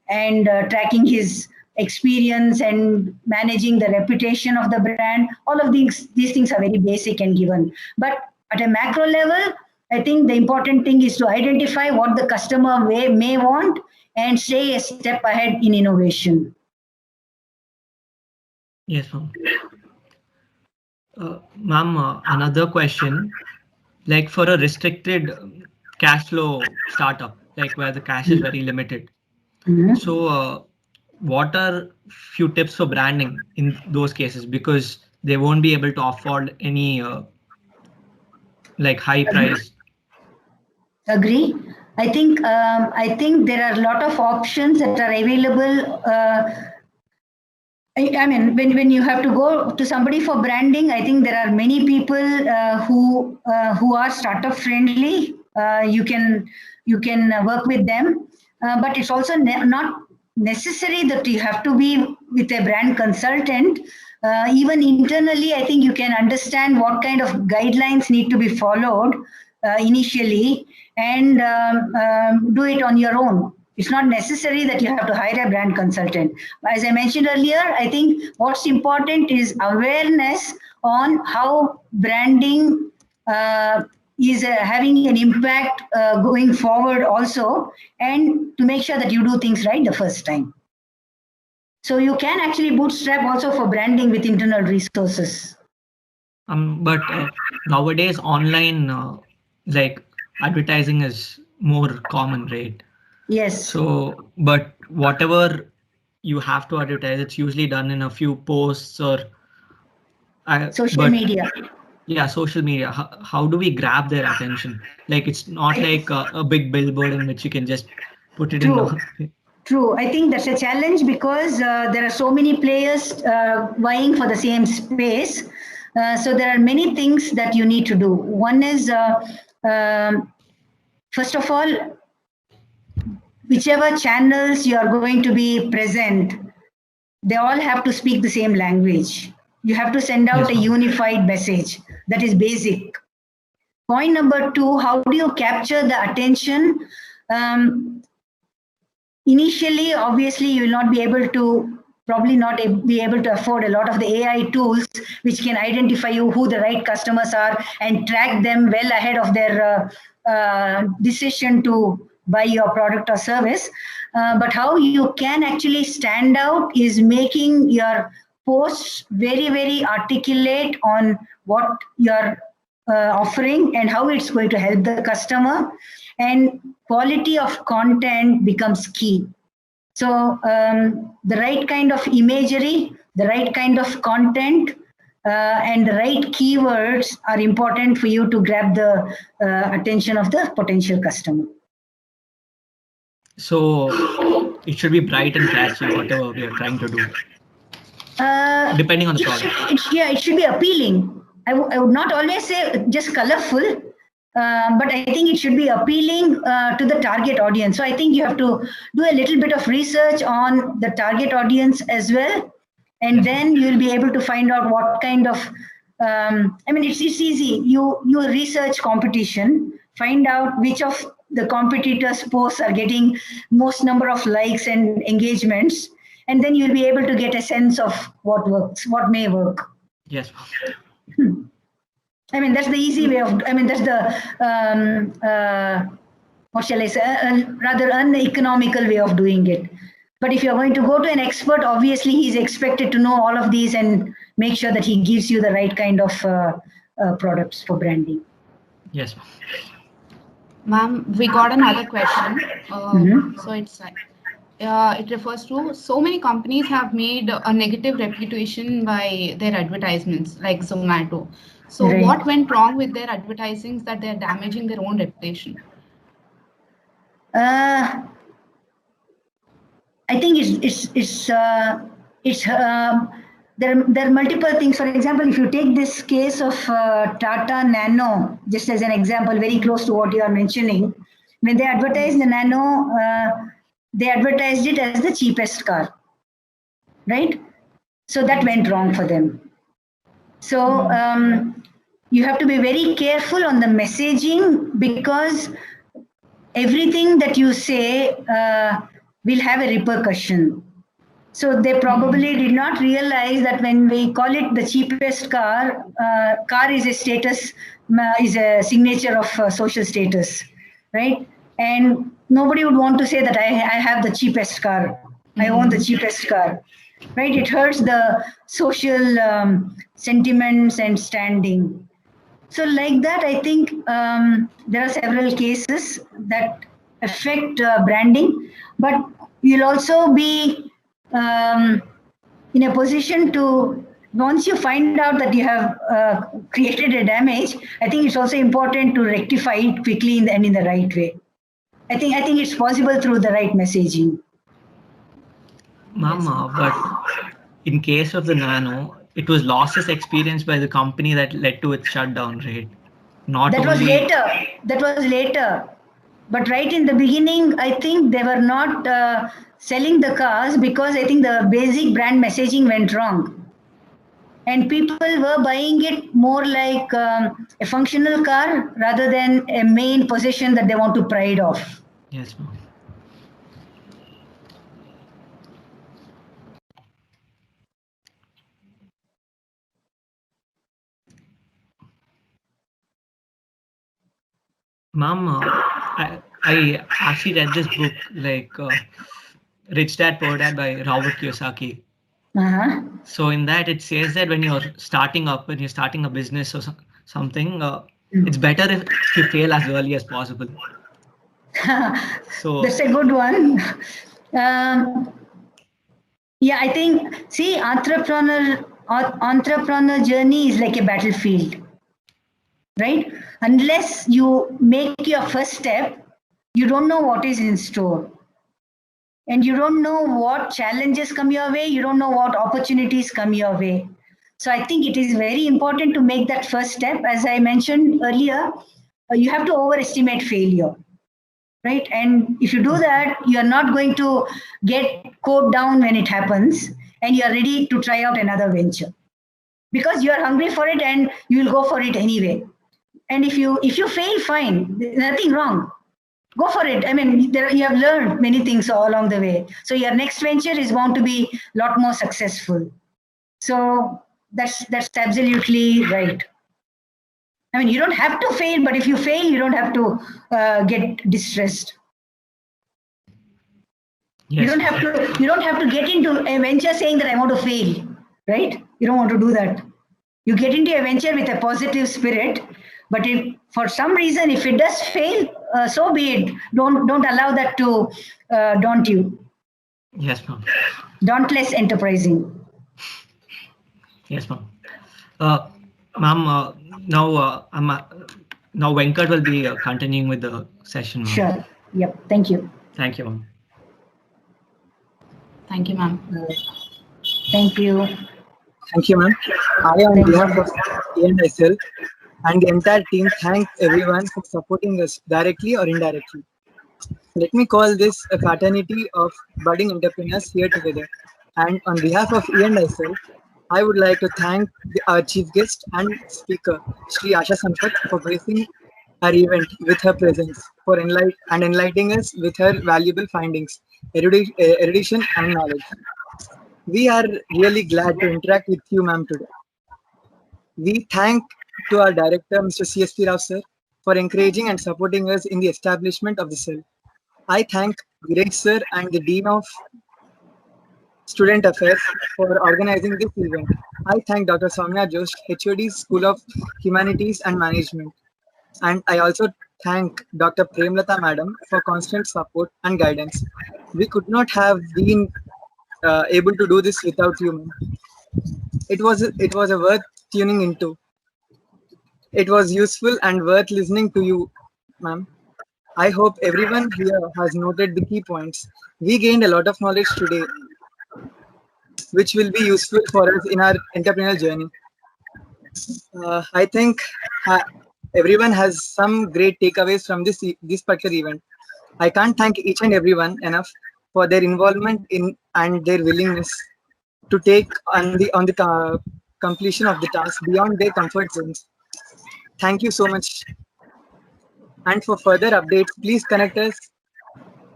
and tracking his experience and managing the reputation of the brand. All of these things are very basic and given. But at a macro level, I think the important thing is to identify what the customer may want and stay a step ahead in innovation.
Yes, ma'am. Ma'am, another question, like for a restricted cash flow startup, like where the cash is very limited.
Mm-hmm.
So what are few tips for branding in those cases, because they won't be able to afford any like high price?
Agree. I think there are a lot of options that are available. I mean, when you have to go to somebody for branding, I think there are many people who are startup friendly. You can work with them, but it's also not necessary that you have to be with a brand consultant. Even internally, I think you can understand what kind of guidelines need to be followed initially, and do it on your own. It's not necessary that you have to hire a brand consultant. As I mentioned earlier, I think what's important is awareness on how branding is having an impact going forward also, and to make sure that you do things right the first time. So you can actually bootstrap also for branding with internal resources.
But nowadays online like advertising is more common, right?
Yes.
So, but whatever you have to advertise, it's usually done in a few posts or
social media.
Yeah, social media. How do we grab their attention? Like, it's not like a big billboard in which you can just put it in.
True. I think that's a challenge because there are so many players vying for the same space. So there are many things that you need to do. One is, first of all, whichever channels you are going to be present, they all have to speak the same language. You have to send out a unified message. That is basic. Point number two, how do you capture the attention? initially, obviously, you will not be able to, probably not be able to afford a lot of the AI tools which can identify you who the right customers are and track them well ahead of their decision to buy your product or service. But how you can actually stand out is making your posts very, very articulate on what you're offering and how it's going to help the customer. And quality of content becomes key. So the right kind of imagery, the right kind of content, and the right keywords are important for you to grab the attention of the potential customer.
So it should be bright and catchy, whatever we are trying to do. Depending on the product.
It should be appealing. I would not always say just colorful, but I think it should be appealing to the target audience. So I think you have to do a little bit of research on the target audience as well. And then you'll be able to find out what kind of, I mean, it's easy. You research competition, find out which of the competitors' posts are getting most number of likes and engagements, and then you'll be able to get a sense of what works, what may work.
Yes.
I mean, that's the easy way of, I mean, that's the, what shall I say, rather uneconomical way of doing it. But if you're going to go to an expert, obviously he's expected to know all of these and make sure that he gives you the right kind of products for branding.
Yes.
Ma'am, we got another question. So it's it refers to so many companies have made a negative reputation by their advertisements, like Zomato. So what went wrong with their advertisings that they're damaging their own reputation?
I think there are multiple things. For example, if you take this case of Tata Nano, just as an example, very close to what you are mentioning, when they advertised the Nano, they advertised it as the cheapest car, right? So that went wrong for them. So you have to be very careful on the messaging, because everything that you say will have a repercussion. So they probably did not realize that when we call it the cheapest car, car is a status, is a signature of social status, right? And nobody would want to say that I have the cheapest car, I own the cheapest car, right? It hurts the social sentiments and standing. So like that, I think there are several cases that affect branding, but you'll also be in a position to, once you find out that you have created a damage, I think it's also important to rectify it quickly and in the right way. I think it's possible through the right messaging.
Mama, but in case of the Nano, it was losses experienced by the company that led to its shutdown, right? That was
later. But right in the beginning, I think they were not selling the cars because I think the basic brand messaging went wrong. And people were buying it more like a functional car rather than a main possession that they want to pride of.
Yes, ma'am. Ma'am, I actually read this book, like Rich Dad Poor Dad by Robert Kiyosaki. So in that, it says that when you're starting a business or something, it's better if you fail as early as possible. So
that's a good one. Yeah, I think, see, entrepreneur journey is like a battlefield, right? Unless you make your first step, you don't know what is in store. And you don't know what challenges come your way. You don't know what opportunities come your way. So I think it is very important to make that first step. As I mentioned earlier, you have to overestimate failure, right? And if you do that, you are not going to get caught down when it happens, and you are ready to try out another venture because you are hungry for it and you will go for it anyway. And if you fail, fine, there's nothing wrong. go for it. I mean, you have learned many things all along the way. So your next venture is bound to be a lot more successful. So that's absolutely right. I mean, you don't have to fail, but if you fail, you don't have to get distressed.
Yes.
You don't have to get into a venture saying that I want to fail, right? You don't want to do that. You get into a venture with a positive spirit, but if for some reason if it does fail, so be it. Don't allow that to daunt you.
Yes, ma'am.
Dauntless enterprising.
Yes, ma'am. Ma'am, now now Venkat will be continuing with the session. Ma'am.
Sure. Yep. Thank you.
Thank you, ma'am.
Thank you, ma'am.
Thank you.
Thank you, ma'am. I, on behalf of E&ISL and the entire team, thank everyone for supporting us directly or indirectly. Let me call this a fraternity of budding entrepreneurs here together. And on behalf of E&ISL, I would like to thank our chief guest and speaker, Sri Asha Sampath, for gracing our event with her presence, for enlightening us with her valuable findings, erudition, and knowledge. We are really glad to interact with you, ma'am, today. We thank to our director, Mr. CSP Rao sir, for encouraging and supporting us in the establishment of the cell. I thank Viraj sir and the Dean of Student Affairs for organizing this event. I thank Dr. Soumya Josh, HOD, School of Humanities and Management. And I also thank Dr. Premlata Madam for constant support and guidance. We could not have been able to do this without you, ma'am. It was a worth tuning into. It was useful and worth listening to you, ma'am. I hope everyone here has noted the key points. We gained a lot of knowledge today, which will be useful for us in our entrepreneurial journey. I think everyone has some great takeaways from this particular event. I can't thank each and everyone enough for their involvement in and their willingness to take on the completion of the task beyond their comfort zones. Thank you so much. And for further updates, please connect us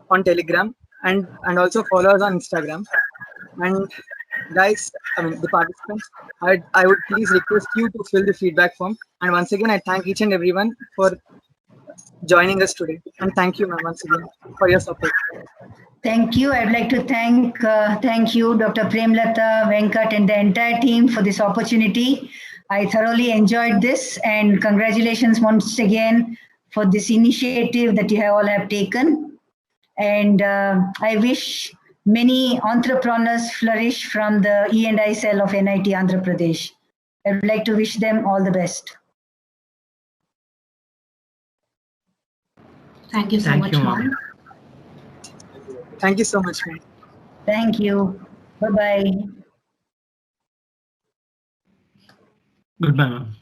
on Telegram and also follow us on Instagram. And guys, I mean the participants, I would please request you to fill the feedback form. And once again, I thank each and everyone for joining us today. And thank you, ma'am, once again for your support.
Thank you. I'd like to thank you, Dr. Premlata, Venkat, and the entire team for this opportunity. I thoroughly enjoyed this, and congratulations once again for this initiative that you all have taken. And I wish many entrepreneurs flourish from the E&I cell of NIT Andhra Pradesh. I would like to wish them all the best.
Thank you so much, ma'am.
Thank you so much, ma'am.
Thank you. Bye-bye.
Goodbye, ma'am.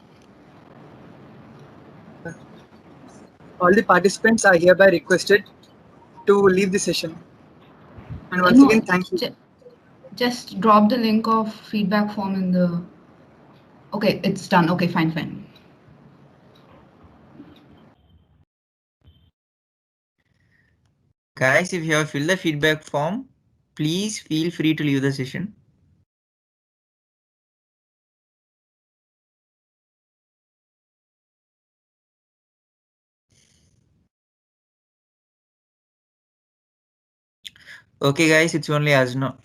All the participants are hereby requested to leave the session. And once again, thank you.
Just drop the link of feedback form in the... Okay, it's done. Okay, fine.
Guys, if you have filled the feedback form, please feel free to leave the session. Okay, guys, it's only as now.